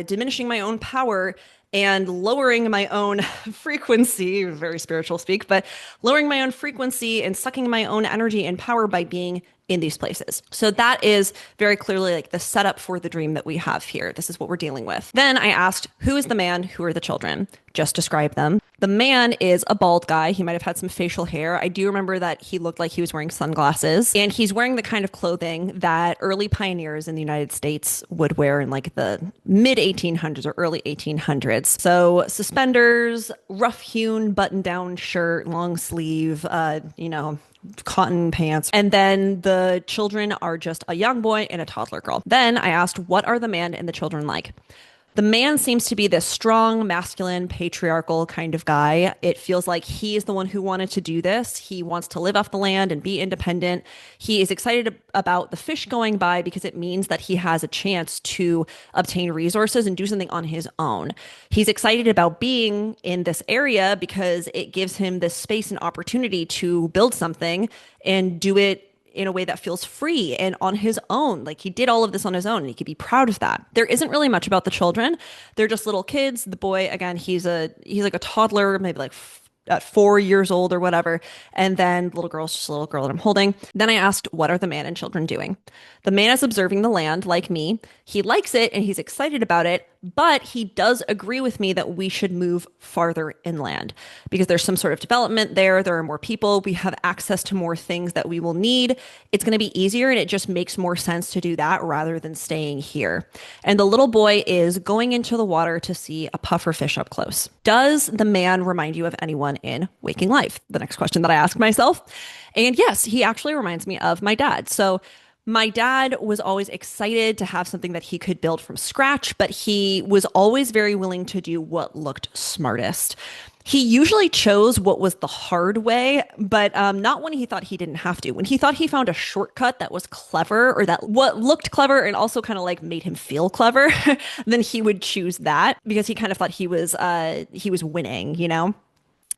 diminishing my own power and lowering my own frequency, very spiritual speak, but lowering my own frequency and sucking my own energy and power by being in these places. So that is very clearly like the setup for the dream that we have here. This is what we're dealing with. Then I asked, who is the man? Who are the children? Just describe them. The man is a bald guy. He might have had some facial hair. I do remember that he looked like he was wearing sunglasses, and he's wearing the kind of clothing that early pioneers in the United States would wear in like the mid 1800s or early 1800s. So suspenders, rough hewn button down shirt, long sleeve, cotton pants. And then the children are just a young boy and a toddler girl. Then I asked, what are the man and the children like? The man seems to be this strong, masculine, patriarchal kind of guy. It feels like he is the one who wanted to do this. He wants to live off the land and be independent. He is excited about the fish going by because it means that he has a chance to obtain resources and do something on his own. He's excited about being in this area because it gives him this space and opportunity to build something and do it in a way that feels free and on his own. Like he did all of this on his own and he could be proud of that. There isn't really much about the children. They're just little kids. The boy, again, he's like a toddler, maybe like at 4 years old or whatever. And then the little girl's just a little girl that I'm holding. Then I asked, what are the man and children doing? The man is observing the land like me. He likes it and he's excited about it, but he does agree with me that we should move farther inland because there's some sort of development there. There are more people. We have access to more things that we will need. It's going to be easier and it just makes more sense to do that rather than staying here. And the little boy is going into the water to see a puffer fish up close. Does the man remind you of anyone in waking life? The next question that I ask myself. And yes, he actually reminds me of my dad. So my dad was always excited to have something that he could build from scratch, but he was always very willing to do what looked smartest. He usually chose what was the hard way, but not when he thought he didn't have to. When he thought he found a shortcut that was clever or that what looked clever and also kind of like made him feel clever, then he would choose that because he kind of thought he was winning, you know?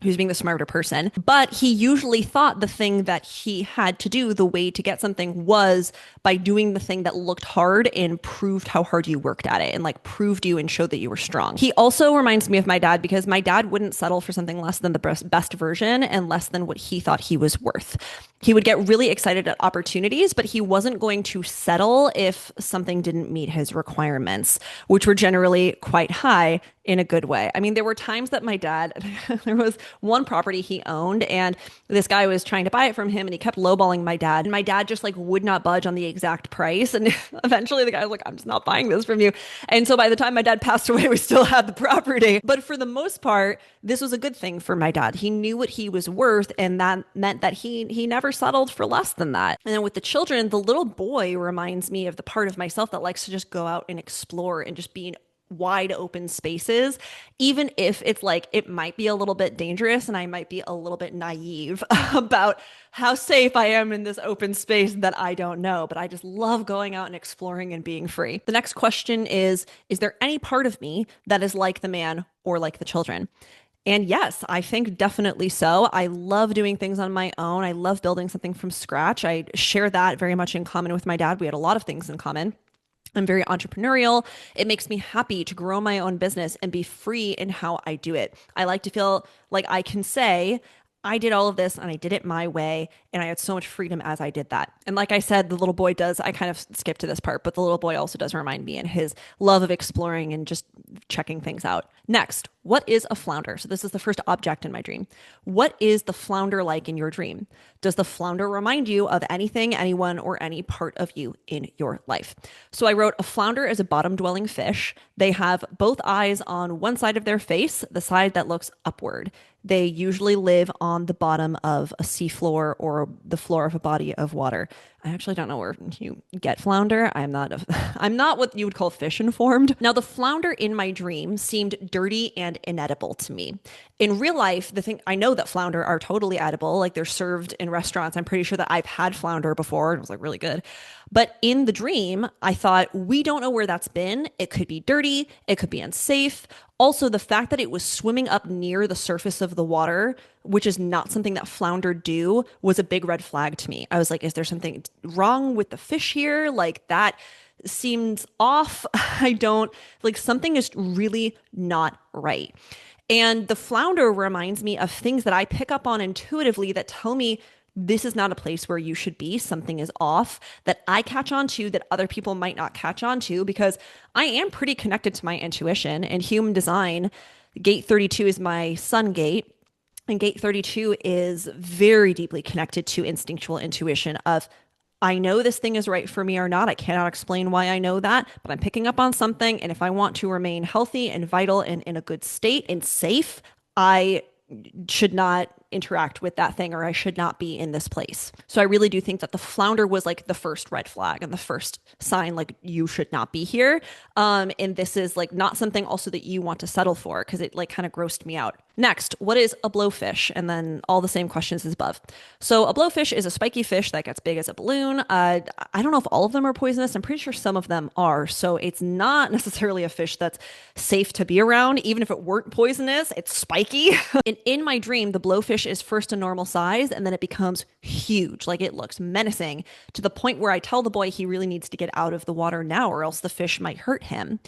who's being the smarter person. But he usually thought the thing that he had to do, the way to get something, was by doing the thing that looked hard and proved how hard you worked at it and like proved you and showed that you were strong. He also reminds me of my dad because my dad wouldn't settle for something less than the best version and less than what he thought he was worth. He would get really excited at opportunities, but he wasn't going to settle if something didn't meet his requirements, which were generally quite high in a good way. I mean, there were times that my dad, there was one property he owned, and this guy was trying to buy it from him, and he kept lowballing my dad. And my dad just like would not budge on the exact price. And eventually the guy was like, I'm just not buying this from you. And so by the time my dad passed away, we still had the property. But for the most part, this was a good thing for my dad. He knew what he was worth, and that meant that he never settled for less than that. And then with the children, the little boy reminds me of the part of myself that likes to just go out and explore and just be in wide open spaces, even if it's like it might be a little bit dangerous and I might be a little bit naive about how safe I am in this open space that I don't know. But I just love going out and exploring and being free. The next question is there any part of me that is like the man or like the children? And yes, I think definitely so. I love doing things on my own. I love building something from scratch. I share that very much in common with my dad. We had a lot of things in common. I'm very entrepreneurial. It makes me happy to grow my own business and be free in how I do it. I like to feel like I can say, I did all of this and I did it my way. And I had so much freedom as I did that. And like I said, the little boy does, I kind of skipped to this part, but the little boy also does remind me and his love of exploring and just checking things out. Next, what is a flounder? So this is the first object in my dream. What is the flounder like in your dream? Does the flounder remind you of anything, anyone, or any part of you in your life? So I wrote a flounder is a bottom dwelling fish. They have both eyes on one side of their face, the side that looks upward. They usually live on the bottom of a seafloor or the floor of a body of water. I actually don't know where you get flounder. I'm not what you would call fish informed. Now, the flounder in my dream seemed dirty and inedible to me. In real life, the thing I know that flounder are totally edible, like they're served in restaurants. I'm pretty sure that I've had flounder before and it was like really good. But in the dream, I thought, we don't know where that's been. It could be dirty, it could be unsafe. Also, the fact that it was swimming up near the surface of the water, which is not something that flounder do, was a big red flag to me. I was like, is there something wrong with the fish here? Like that seems off. I don't like something is really not right. And the flounder reminds me of things that I pick up on intuitively that tell me this is not a place where you should be. Something is off that I catch on to that other people might not catch on to because I am pretty connected to my intuition and human design. Gate 32 is my sun gate. And gate 32 is very deeply connected to instinctual intuition of I know this thing is right for me or not. I cannot explain why I know that, but I'm picking up on something. And if I want to remain healthy and vital and in a good state and safe, I should not interact with that thing or I should not be in this place. So I really do think that the flounder was like the first red flag and the first sign like you should not be here. And this is like not something also that you want to settle for because it like kind of grossed me out. Next, what is a blowfish? And then all the same questions as above. So a blowfish is a spiky fish that gets big as a balloon. I don't know if all of them are poisonous. I'm pretty sure some of them are. So it's not necessarily a fish that's safe to be around. Even if it weren't poisonous, it's spiky. And in my dream, the blowfish is first a normal size and then it becomes huge. Like it looks menacing to the point where I tell the boy he really needs to get out of the water now or else the fish might hurt him.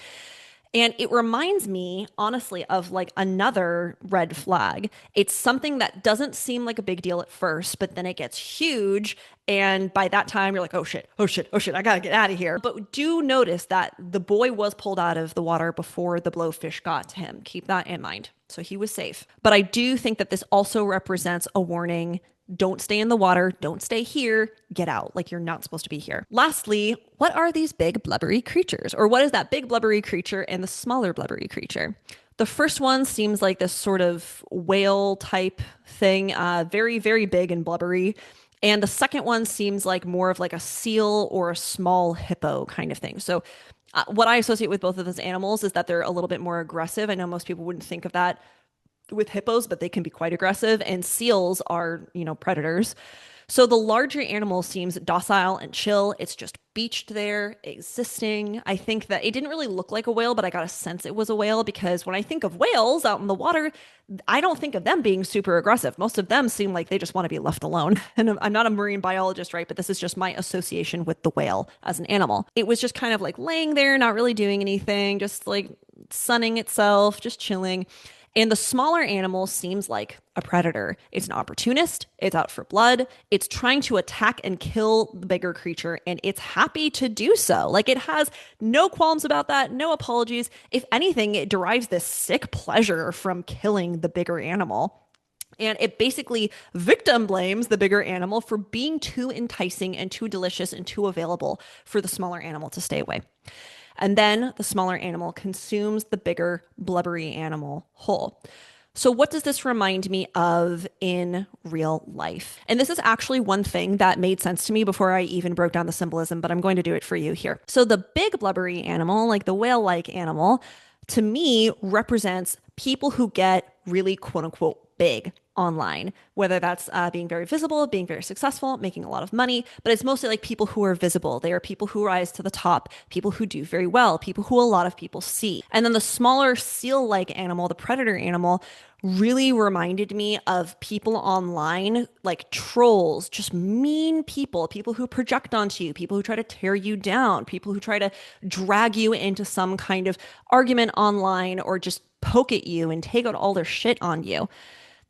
And it reminds me, honestly, of like another red flag. It's something that doesn't seem like a big deal at first, but then it gets huge. And by that time, you're like, oh shit, oh shit, oh shit, I gotta get out of here. But do notice that the boy was pulled out of the water before the blowfish got to him. Keep that in mind. So he was safe. But I do think that this also represents a warning. Don't stay in the water. Don't stay here. Get out. Like you're not supposed to be here. Lastly, what are these big blubbery creatures? Or what is that big blubbery creature and the smaller blubbery creature? The first one seems like this sort of whale type thing, very, very big and blubbery. And the second one seems like more of like a seal or a small hippo kind of thing. So what I associate with both of those animals is that they're a little bit more aggressive. I know most people wouldn't think of that with hippos, but they can be quite aggressive and seals are, predators. So the larger animal seems docile and chill. It's just beached there, existing. I think that it didn't really look like a whale, but I got a sense it was a whale because when I think of whales out in the water, I don't think of them being super aggressive. Most of them seem like they just want to be left alone. And I'm not a marine biologist, right? But this is just my association with the whale as an animal. It was just kind of like laying there, not really doing anything, just like sunning itself, just chilling. And the smaller animal seems like a predator. It's an opportunist. It's out for blood. It's trying to attack and kill the bigger creature, and it's happy to do so. Like it has no qualms about that, no apologies. If anything, it derives this sick pleasure from killing the bigger animal. And it basically victim blames the bigger animal for being too enticing and too delicious and too available for the smaller animal to stay away. And then the smaller animal consumes the bigger, blubbery animal whole. So, what does this remind me of in real life? And this is actually one thing that made sense to me before I even broke down the symbolism, but I'm going to do it for you here. So, the big, blubbery animal, like the whale like animal, to me represents people who get really quote unquote big online, whether that's being very visible, being very successful, making a lot of money, but it's mostly like people who are visible. They are people who rise to the top, people who do very well, people who a lot of people see. And then the smaller seal-like animal, the predator animal, really reminded me of people online, like trolls, just mean people, people who project onto you, people who try to tear you down, people who try to drag you into some kind of argument online or just poke at you and take out all their shit on you.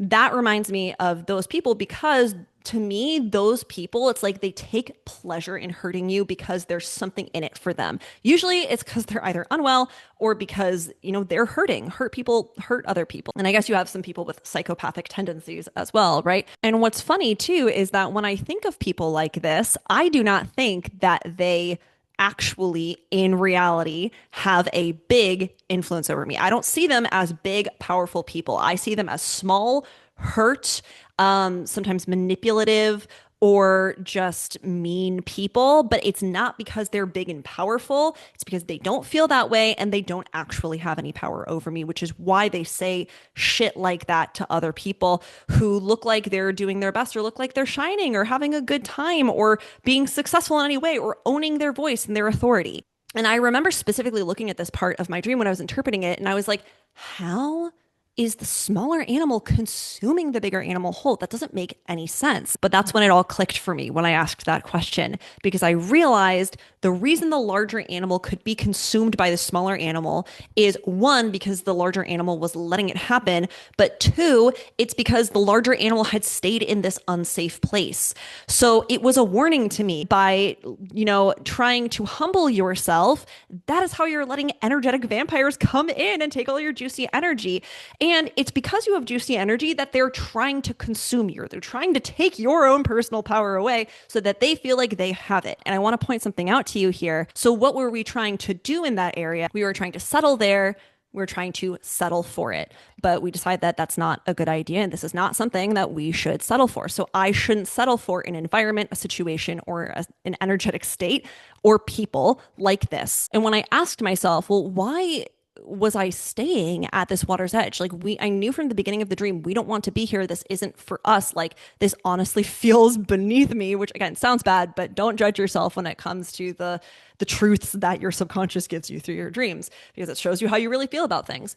That reminds me of those people because to me, those people, it's like they take pleasure in hurting you because there's something in it for them. Usually it's because they're either unwell or because, they're hurting. Hurt people hurt other people. And I guess you have some people with psychopathic tendencies as well, right? And what's funny too is that when I think of people like this, I do not think that they actually in reality have a big influence over me. I don't see them as big, powerful people. I see them as small, hurt, sometimes manipulative or just mean people, but it's not because they're big and powerful. It's because they don't feel that way and they don't actually have any power over me, which is why they say shit like that to other people who look like they're doing their best or look like they're shining or having a good time or being successful in any way or owning their voice and their authority. And I remember specifically looking at this part of my dream when I was interpreting it, and I was like, how is the smaller animal consuming the bigger animal whole? That doesn't make any sense. But that's when it all clicked for me when I asked that question, because I realized the reason the larger animal could be consumed by the smaller animal is one, because the larger animal was letting it happen, but two, it's because the larger animal had stayed in this unsafe place. So it was a warning to me by, trying to humble yourself. That is how you're letting energetic vampires come in and take all your juicy energy. And it's because you have juicy energy that they're trying to consume you. They're trying to take your own personal power away so that they feel like they have it. And I want to point something out to you here. So what were we trying to do in that area? We were trying to settle there. We're trying to settle for it. But we decide that that's not a good idea. And this is not something that we should settle for. So I shouldn't settle for an environment, a situation, or an energetic state or people like this. And when I asked myself, well, why was I staying at this water's edge? Like I knew from the beginning of the dream, we don't want to be here. This isn't for us. Like this honestly feels beneath me, which again sounds bad, but don't judge yourself when it comes to the truths that your subconscious gives you through your dreams, because it shows you how you really feel about things.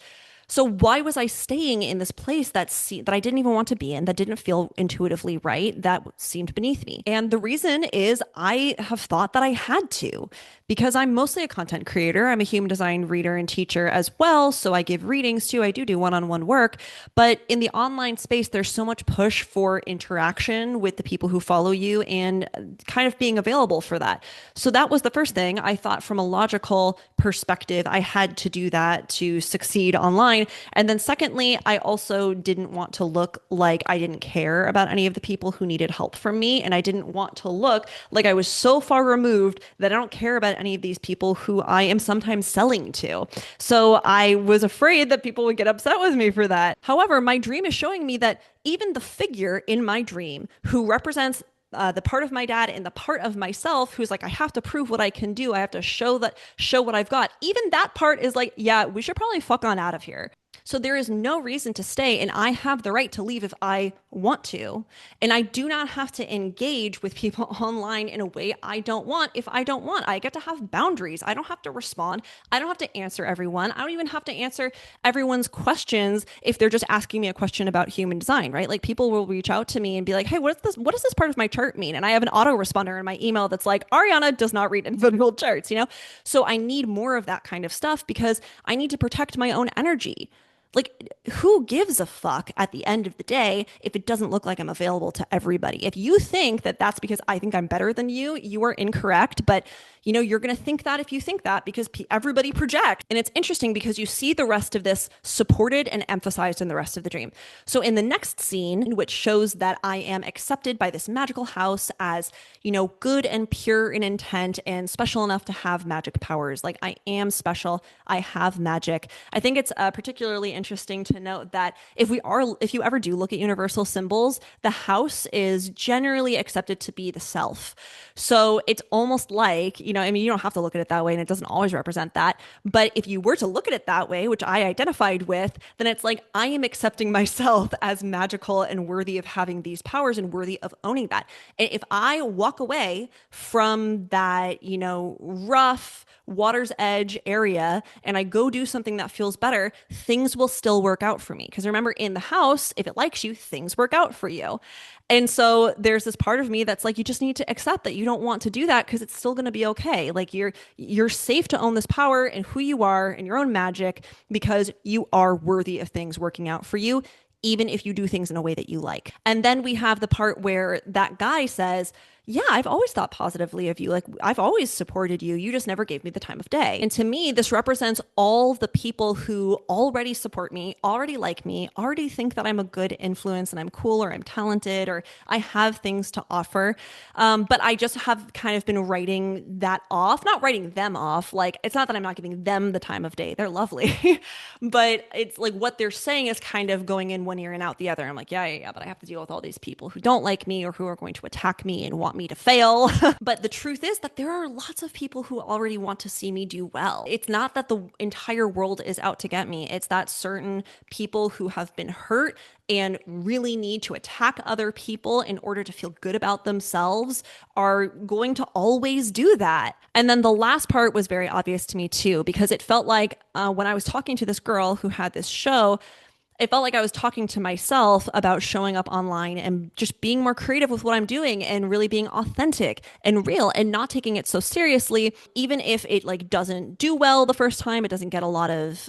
So why was I staying in this place that I didn't even want to be in, that didn't feel intuitively right, that seemed beneath me? And the reason is I have thought that I had to, because I'm mostly a content creator. I'm a human design reader and teacher as well. So I give readings too. I do one-on-one work. But in the online space, there's so much push for interaction with the people who follow you and kind of being available for that. So that was the first thing. I thought from a logical perspective, I had to do that to succeed online. And then secondly, I also didn't want to look like I didn't care about any of the people who needed help from me. And I didn't want to look like I was so far removed that I don't care about any of these people who I am sometimes selling to. So I was afraid that people would get upset with me for that. However, my dream is showing me that even the figure in my dream who represents the part of my dad and the part of myself who's like, I have to prove what I can do. I have to show what I've got. Even that part is like, yeah, we should probably fuck on out of here. So there is no reason to stay, and I have the right to leave if I want to. And I do not have to engage with people online in a way I don't want if I don't want. I get to have boundaries. I don't have to respond. I don't have to answer everyone. I don't even have to answer everyone's questions if they're just asking me a question about human design, right? Like people will reach out to me and be like, hey, what does this part of my chart mean? And I have an autoresponder in my email that's like, Ariana does not read individual charts, you know? So I need more of that kind of stuff because I need to protect my own energy. Like, who gives a fuck at the end of the day if it doesn't look like I'm available to everybody? If you think that that's because I think I'm better than you are incorrect. But, you know, you're going to think that if you think that because everybody projects. And it's interesting because you see the rest of this supported and emphasized in the rest of the dream. So in the next scene, which shows that I am accepted by this magical house as, you know, good and pure in intent and special enough to have magic powers. Like I am special. I have magic. I think it's particularly interesting to note that if you ever do look at universal symbols, the house is generally accepted to be the self. So it's almost like, you know, I mean, you don't have to look at it that way and it doesn't always represent that. But if you were to look at it that way, which I identified with, then it's like I am accepting myself as magical and worthy of having these powers and worthy of owning that. And if I walk away from that, you know, rough, water's edge area and I go do something that feels better, things will still work out for me. Because remember, in the house, if it likes you, things work out for you. And so there's this part of me that's like, you just need to accept that you don't want to do that because it's still going to be okay. Like you're safe to own this power and who you are and your own magic because you are worthy of things working out for you, even if you do things in a way that you like. And then we have the part where that guy says, yeah, I've always thought positively of you. Like, I've always supported you. You just never gave me the time of day. And to me, this represents all the people who already support me, already like me, already think that I'm a good influence and I'm cool or I'm talented or I have things to offer. But I just have kind of been writing that off, not writing them off. Like, it's not that I'm not giving them the time of day. They're lovely. But it's like what they're saying is kind of going in one ear and out the other. I'm like, yeah, but I have to deal with all these people who don't like me or who are going to attack me and want me to fail. But the truth is that there are lots of people who already want to see me do well. It's not that the entire world is out to get me. It's that certain people who have been hurt and really need to attack other people in order to feel good about themselves are going to always do that. And then the last part was very obvious to me too, because it felt like when I was talking to this girl who had this show, it felt like I was talking to myself about showing up online and just being more creative with what I'm doing and really being authentic and real and not taking it so seriously, even if it like doesn't do well the first time, it doesn't get a lot of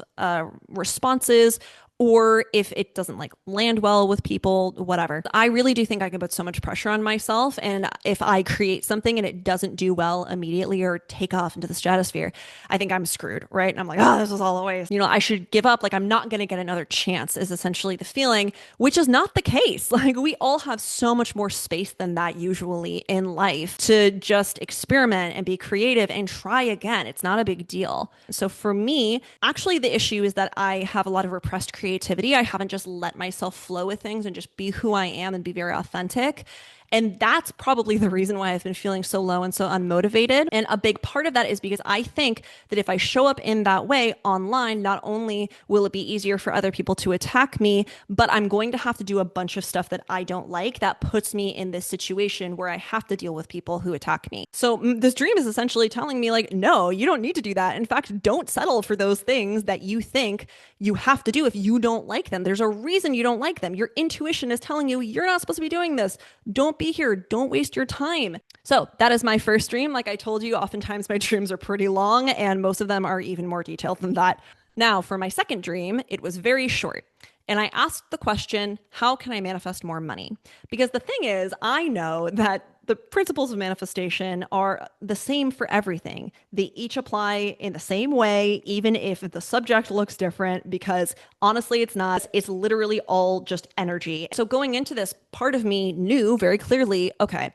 responses, or if it doesn't like land well with people, whatever. I really do think I can put so much pressure on myself. And if I create something and it doesn't do well immediately or take off into the stratosphere, I think I'm screwed, right? And I'm like, oh, this is all a waste. You know, I should give up. Like, I'm not going to get another chance is essentially the feeling, which is not the case. Like, we all have so much more space than that usually in life to just experiment and be creative and try again. It's not a big deal. So for me, actually, the issue is that I have a lot of repressed creativity. I haven't just let myself flow with things and just be who I am and be very authentic. And that's probably the reason why I've been feeling so low and so unmotivated. And a big part of that is because I think that if I show up in that way online, not only will it be easier for other people to attack me, but I'm going to have to do a bunch of stuff that I don't like that puts me in this situation where I have to deal with people who attack me. So this dream is essentially telling me like, no, you don't need to do that. In fact, don't settle for those things that you think you have to do if you don't like them. There's a reason you don't like them. Your intuition is telling you you're not supposed to be doing this. Don't be here. Don't waste your time. So that is my first dream. Like I told you, oftentimes my dreams are pretty long and most of them are even more detailed than that. Now, for my second dream, it was very short. And I asked the question, how can I manifest more money? Because the thing is, I know that the principles of manifestation are the same for everything. They each apply in the same way, even if the subject looks different, because honestly, it's not. It's literally all just energy. So going into this, part of me knew very clearly, okay,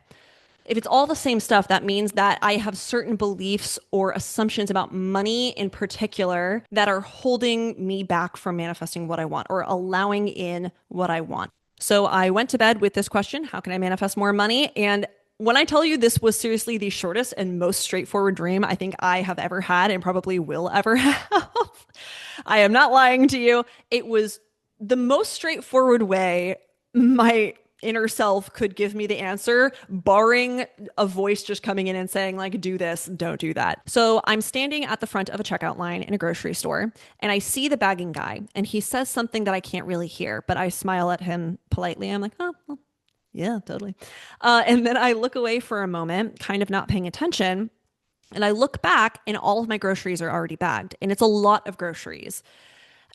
if it's all the same stuff, that means that I have certain beliefs or assumptions about money in particular that are holding me back from manifesting what I want or allowing in what I want. So I went to bed with this question, how can I manifest more money? And when I tell you this was seriously the shortest and most straightforward dream I think I have ever had and probably will ever have. I am not lying to you. It was the most straightforward way my inner self could give me the answer, barring a voice just coming in and saying, like, do this, don't do that. So I'm standing at the front of a checkout line in a grocery store, and I see the bagging guy, and he says something that I can't really hear, but I smile at him politely. I'm like, oh, well, yeah, totally. And then I look away for a moment, kind of not paying attention. And I look back, and all of my groceries are already bagged, and it's a lot of groceries.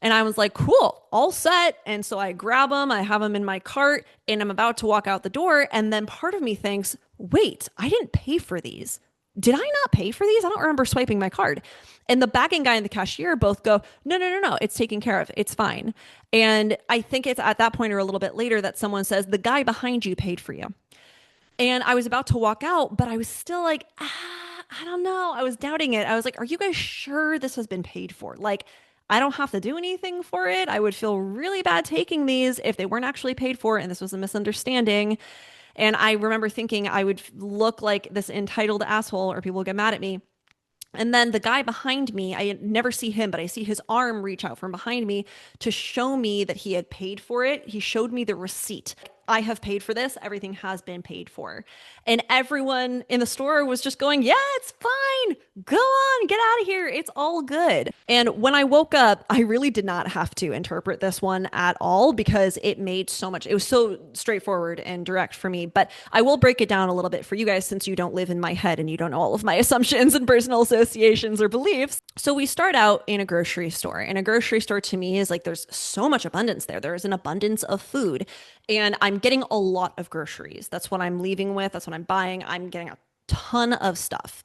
And I was like, cool, all set. And so I grab them, I have them in my cart, and I'm about to walk out the door. And then part of me thinks, wait, I didn't pay for these. Did I not pay for these? I don't remember swiping my card. And the bagging guy and the cashier both go, no, no, no, no, it's taken care of. It's fine. And I think it's at that point or a little bit later that someone says, the guy behind you paid for you. And I was about to walk out, but I was still like, I don't know. I was doubting it. I was like, are you guys sure this has been paid for? Like, I don't have to do anything for it. I would feel really bad taking these if they weren't actually paid for and this was a misunderstanding. And I remember thinking I would look like this entitled asshole or people would get mad at me. And then the guy behind me, I never see him, but I see his arm reach out from behind me to show me that he had paid for it. He showed me the receipt. I have paid for this. Everything has been paid for. And everyone in the store was just going, yeah, it's fine. Go on, get out of here. It's all good. And when I woke up, I really did not have to interpret this one at all because it made so much, it was so straightforward and direct for me. But I will break it down a little bit for you guys since you don't live in my head and you don't know all of my assumptions and personal associations or beliefs. So we start out in a grocery store. And a grocery store to me is like there's so much abundance there. There is an abundance of food. And I'm getting a lot of groceries. That's what I'm leaving with. That's what I'm buying. I'm getting a ton of stuff.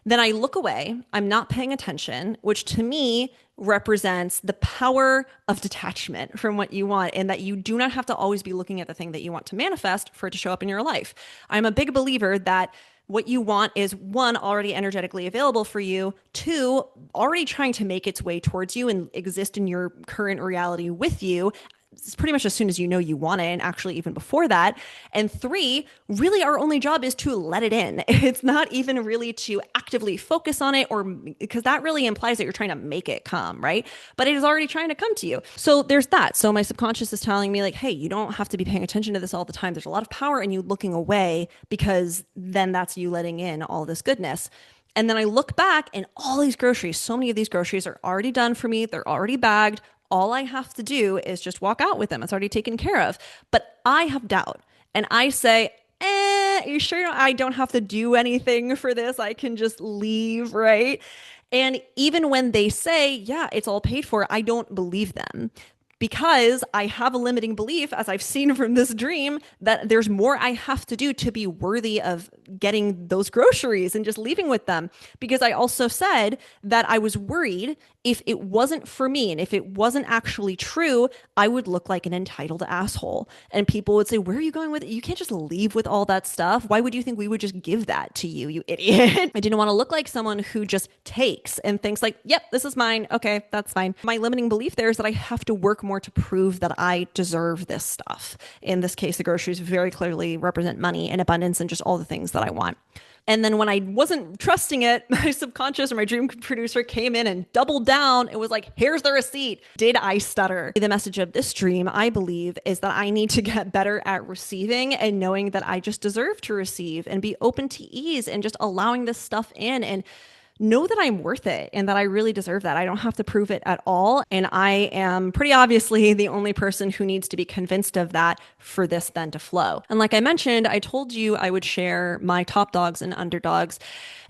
Then I look away. I'm not paying attention, which to me represents the power of detachment from what you want and that you do not have to always be looking at the thing that you want to manifest for it to show up in your life. I'm a big believer that what you want is one, already energetically available for you, two, already trying to make its way towards you and exist in your current reality with you. It's pretty much as soon as you know you want it, and actually even before that. And three, really our only job is to let it in. It's not even really to actively focus on it, or because that really implies that you're trying to make it come, right? But it is already trying to come to you. So there's that. So my subconscious is telling me like, hey, you don't have to be paying attention to this all the time. There's a lot of power in you looking away because then that's you letting in all this goodness. And then I look back and all these groceries, so many of these groceries are already done for me. They're already bagged. All I have to do is just walk out with them. It's already taken care of. But I have doubt. And I say, are you sure I don't have to do anything for this? I can just leave, right? And even when they say, yeah, it's all paid for, I don't believe them. Because I have a limiting belief, as I've seen from this dream, that there's more I have to do to be worthy of getting those groceries and just leaving with them. Because I also said that I was worried if it wasn't for me and if it wasn't actually true, I would look like an entitled asshole. And people would say, where are you going with it? You can't just leave with all that stuff. Why would you think we would just give that to you, you idiot? I didn't want to look like someone who just takes and thinks like, yep, this is mine. Okay, that's fine. My limiting belief there is that I have to work more to prove that I deserve this stuff. In this case, the groceries very clearly represent money and abundance and just all the things that I want. And then when I wasn't trusting it, my subconscious or my dream producer came in and doubled down. It was like, here's the receipt. Did I stutter? The message of this dream, I believe, is that I need to get better at receiving and knowing that I just deserve to receive and be open to ease and just allowing this stuff in and know that I'm worth it and that I really deserve that. I don't have to prove it at all. And I am pretty obviously the only person who needs to be convinced of that for this then to flow. And like I mentioned, I told you I would share my top dogs and underdogs.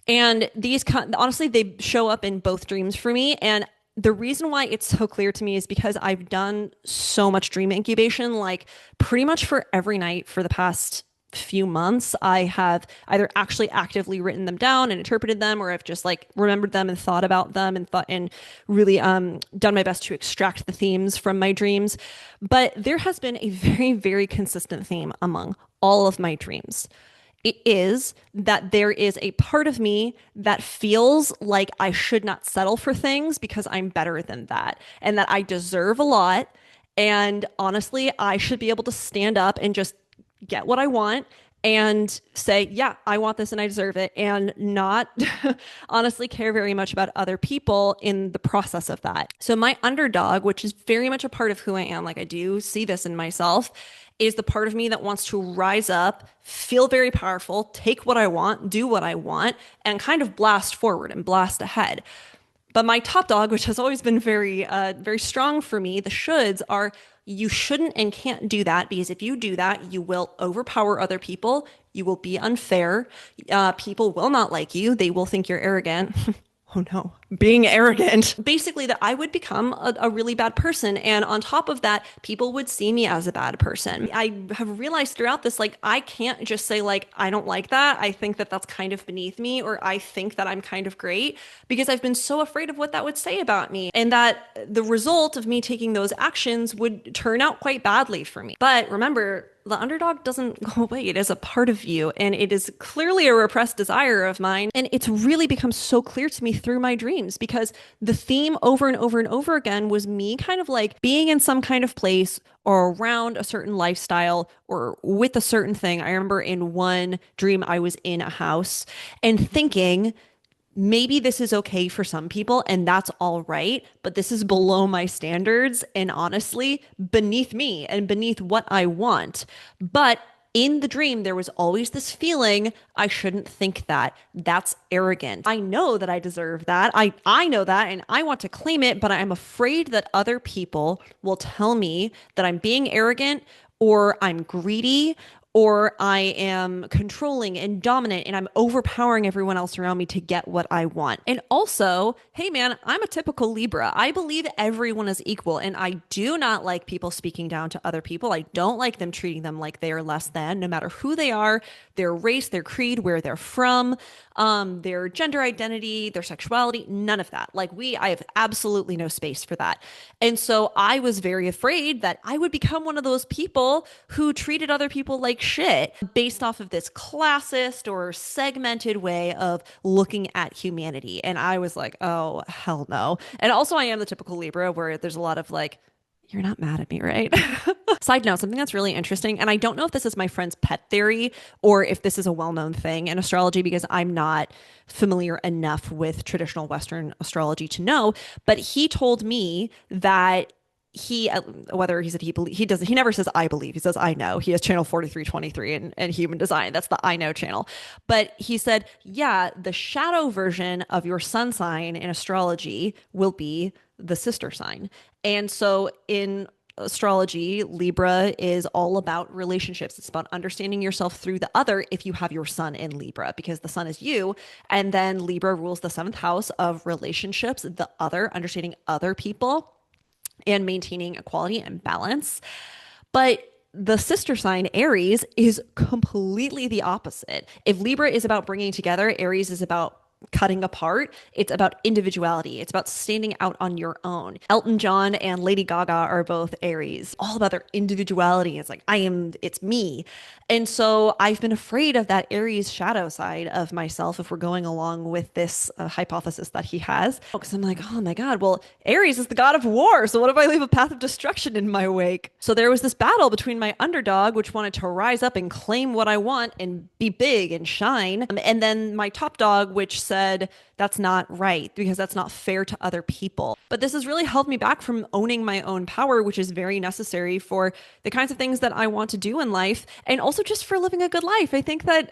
And these, honestly, they show up in both dreams for me. And the reason why it's so clear to me is because I've done so much dream incubation, like pretty much for every night for the past few months. I have either actually actively written them down and interpreted them, or I've just like remembered them and thought about them and thought and really done my best to extract the themes from my dreams. But there has been a very, very consistent theme among all of my dreams. It is that there is a part of me that feels like I should not settle for things because I'm better than that, and that I deserve a lot. And honestly, I should be able to stand up and just get what I want and say, yeah, I want this and I deserve it, and not honestly care very much about other people in the process of that. So my underdog, which is very much a part of who I am, like I do see this in myself, is the part of me that wants to rise up, feel very powerful, take what I want, do what I want, and kind of blast forward and blast ahead. But my top dog, which has always been very strong for me, the shoulds are you shouldn't and can't do that because if you do that, you will overpower other people. You will be unfair. People will not like you. They will think you're arrogant. Oh no, being arrogant. Basically, that I would become a really bad person. And on top of that, people would see me as a bad person. I have realized throughout this, like, I can't just say, like, I don't like that. I think that that's kind of beneath me, or I think that I'm kind of great, because I've been so afraid of what that would say about me. And that the result of me taking those actions would turn out quite badly for me. But remember, the underdog doesn't go away. It is a part of you, and it is clearly a repressed desire of mine. And it's really become so clear to me through my dreams because the theme over and over and over again was me kind of like being in some kind of place or around a certain lifestyle or with a certain thing. I remember in one dream, I was in a house and thinking, maybe this is okay for some people and that's all right, but this is below my standards and honestly beneath me and beneath what I want. But in the dream, there was always this feeling I shouldn't think that. That's arrogant. I know that I deserve that. I know that and I want to claim it, but I'm afraid that other people will tell me that I'm being arrogant or I'm greedy or I am controlling and dominant and I'm overpowering everyone else around me to get what I want. And also, hey man, I'm a typical Libra. I believe everyone is equal and I do not like people speaking down to other people. I don't like them treating them like they are less than, no matter who they are, their race, their creed, where they're from, their gender identity, their sexuality, none of that. I have absolutely no space for that. And so I was very afraid that I would become one of those people who treated other people like shit based off of this classist or segmented way of looking at humanity. And I was like, oh, hell no. And also, I am the typical Libra where there's a lot of like, you're not mad at me, right? Side note, something that's really interesting, and I don't know if this is my friend's pet theory or if this is a well-known thing in astrology because I'm not familiar enough with traditional Western astrology to know, but he told me that whether he said he never says I believe, he says I know. He has channel 4323 and human design. That's the I know channel. But he said, yeah, the shadow version of your sun sign in astrology will be the sister sign. And so in astrology, Libra is all about relationships. It's about understanding yourself through the other if you have your sun in Libra, because the sun is you. And then Libra rules the seventh house of relationships, the other, understanding other people and maintaining equality and balance. But the sister sign, Aries, is completely the opposite. If Libra is about bringing together, Aries is about cutting apart. It's about individuality. It's about standing out on your own. Elton John and Lady Gaga are both Aries, all about their individuality. It's like, it's me. And so I've been afraid of that Aries shadow side of myself if we're going along with this hypothesis that he has. Because I'm like, oh my God, well, Aries is the god of war. So what if I leave a path of destruction in my wake? So there was this battle between my underdog, which wanted to rise up and claim what I want and be big and shine. And then my top dog, which said, that's not right because that's not fair to other people. But this has really held me back from owning my own power, which is very necessary for the kinds of things that I want to do in life and also just for living a good life. I think that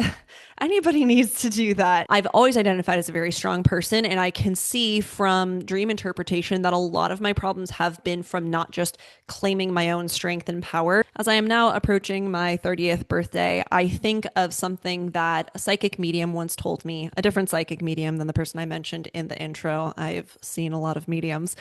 anybody needs to do that. I've always identified as a very strong person, and I can see from dream interpretation that a lot of my problems have been from not just claiming my own strength and power. As I am now approaching my 30th birthday, I think of something that a psychic medium once told me, a different psychic medium than the person I mentioned in the intro. I've seen a lot of mediums,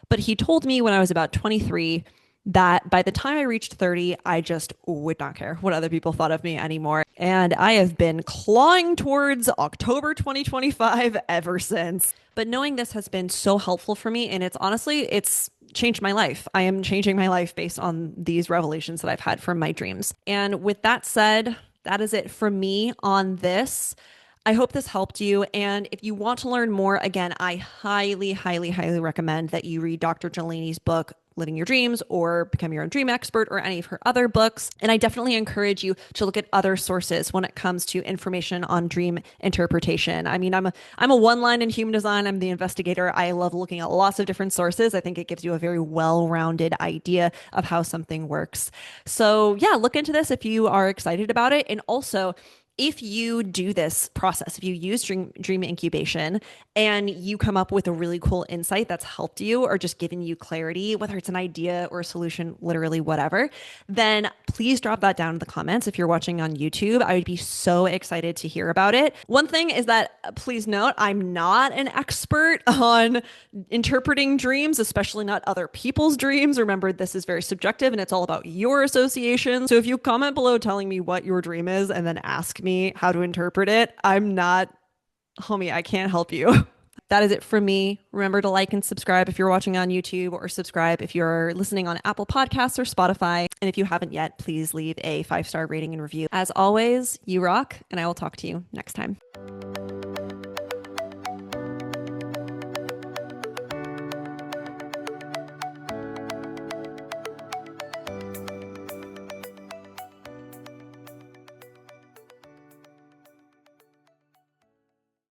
but he told me when I was about 23 that by the time I reached 30, I just would not care what other people thought of me anymore. And I have been clawing towards October 2025 ever since. But knowing this has been so helpful for me, and it's changed my life. I am changing my life based on these revelations that I've had from my dreams. And with that said, that is it from me on this. I hope this helped you. And if you want to learn more, again, I highly, highly, highly recommend that you read Dr. Delaney's book, Living Your Dreams or Become Your Own Dream Expert or any of her other books. And I definitely encourage you to look at other sources when it comes to information on dream interpretation. I mean, I'm a one line in human design. I'm the investigator. I love looking at lots of different sources. I think it gives you a very well-rounded idea of how something works. So yeah, look into this if you are excited about it. And also, if you do this process, if you use dream incubation and you come up with a really cool insight that's helped you or just given you clarity, whether it's an idea or a solution, literally whatever, then please drop that down in the comments. If you're watching on YouTube, I would be so excited to hear about it. One thing is that please note, I'm not an expert on interpreting dreams, especially not other people's dreams. Remember, this is very subjective and it's all about your association. So if you comment below telling me what your dream is and then ask me how to interpret it, I'm not, homie, I can't help you. That is it from me. Remember to like and subscribe if you're watching on YouTube, or subscribe if you're listening on Apple Podcasts or Spotify. And if you haven't yet, please leave a 5-star rating and review. As always, you rock, and I will talk to you next time.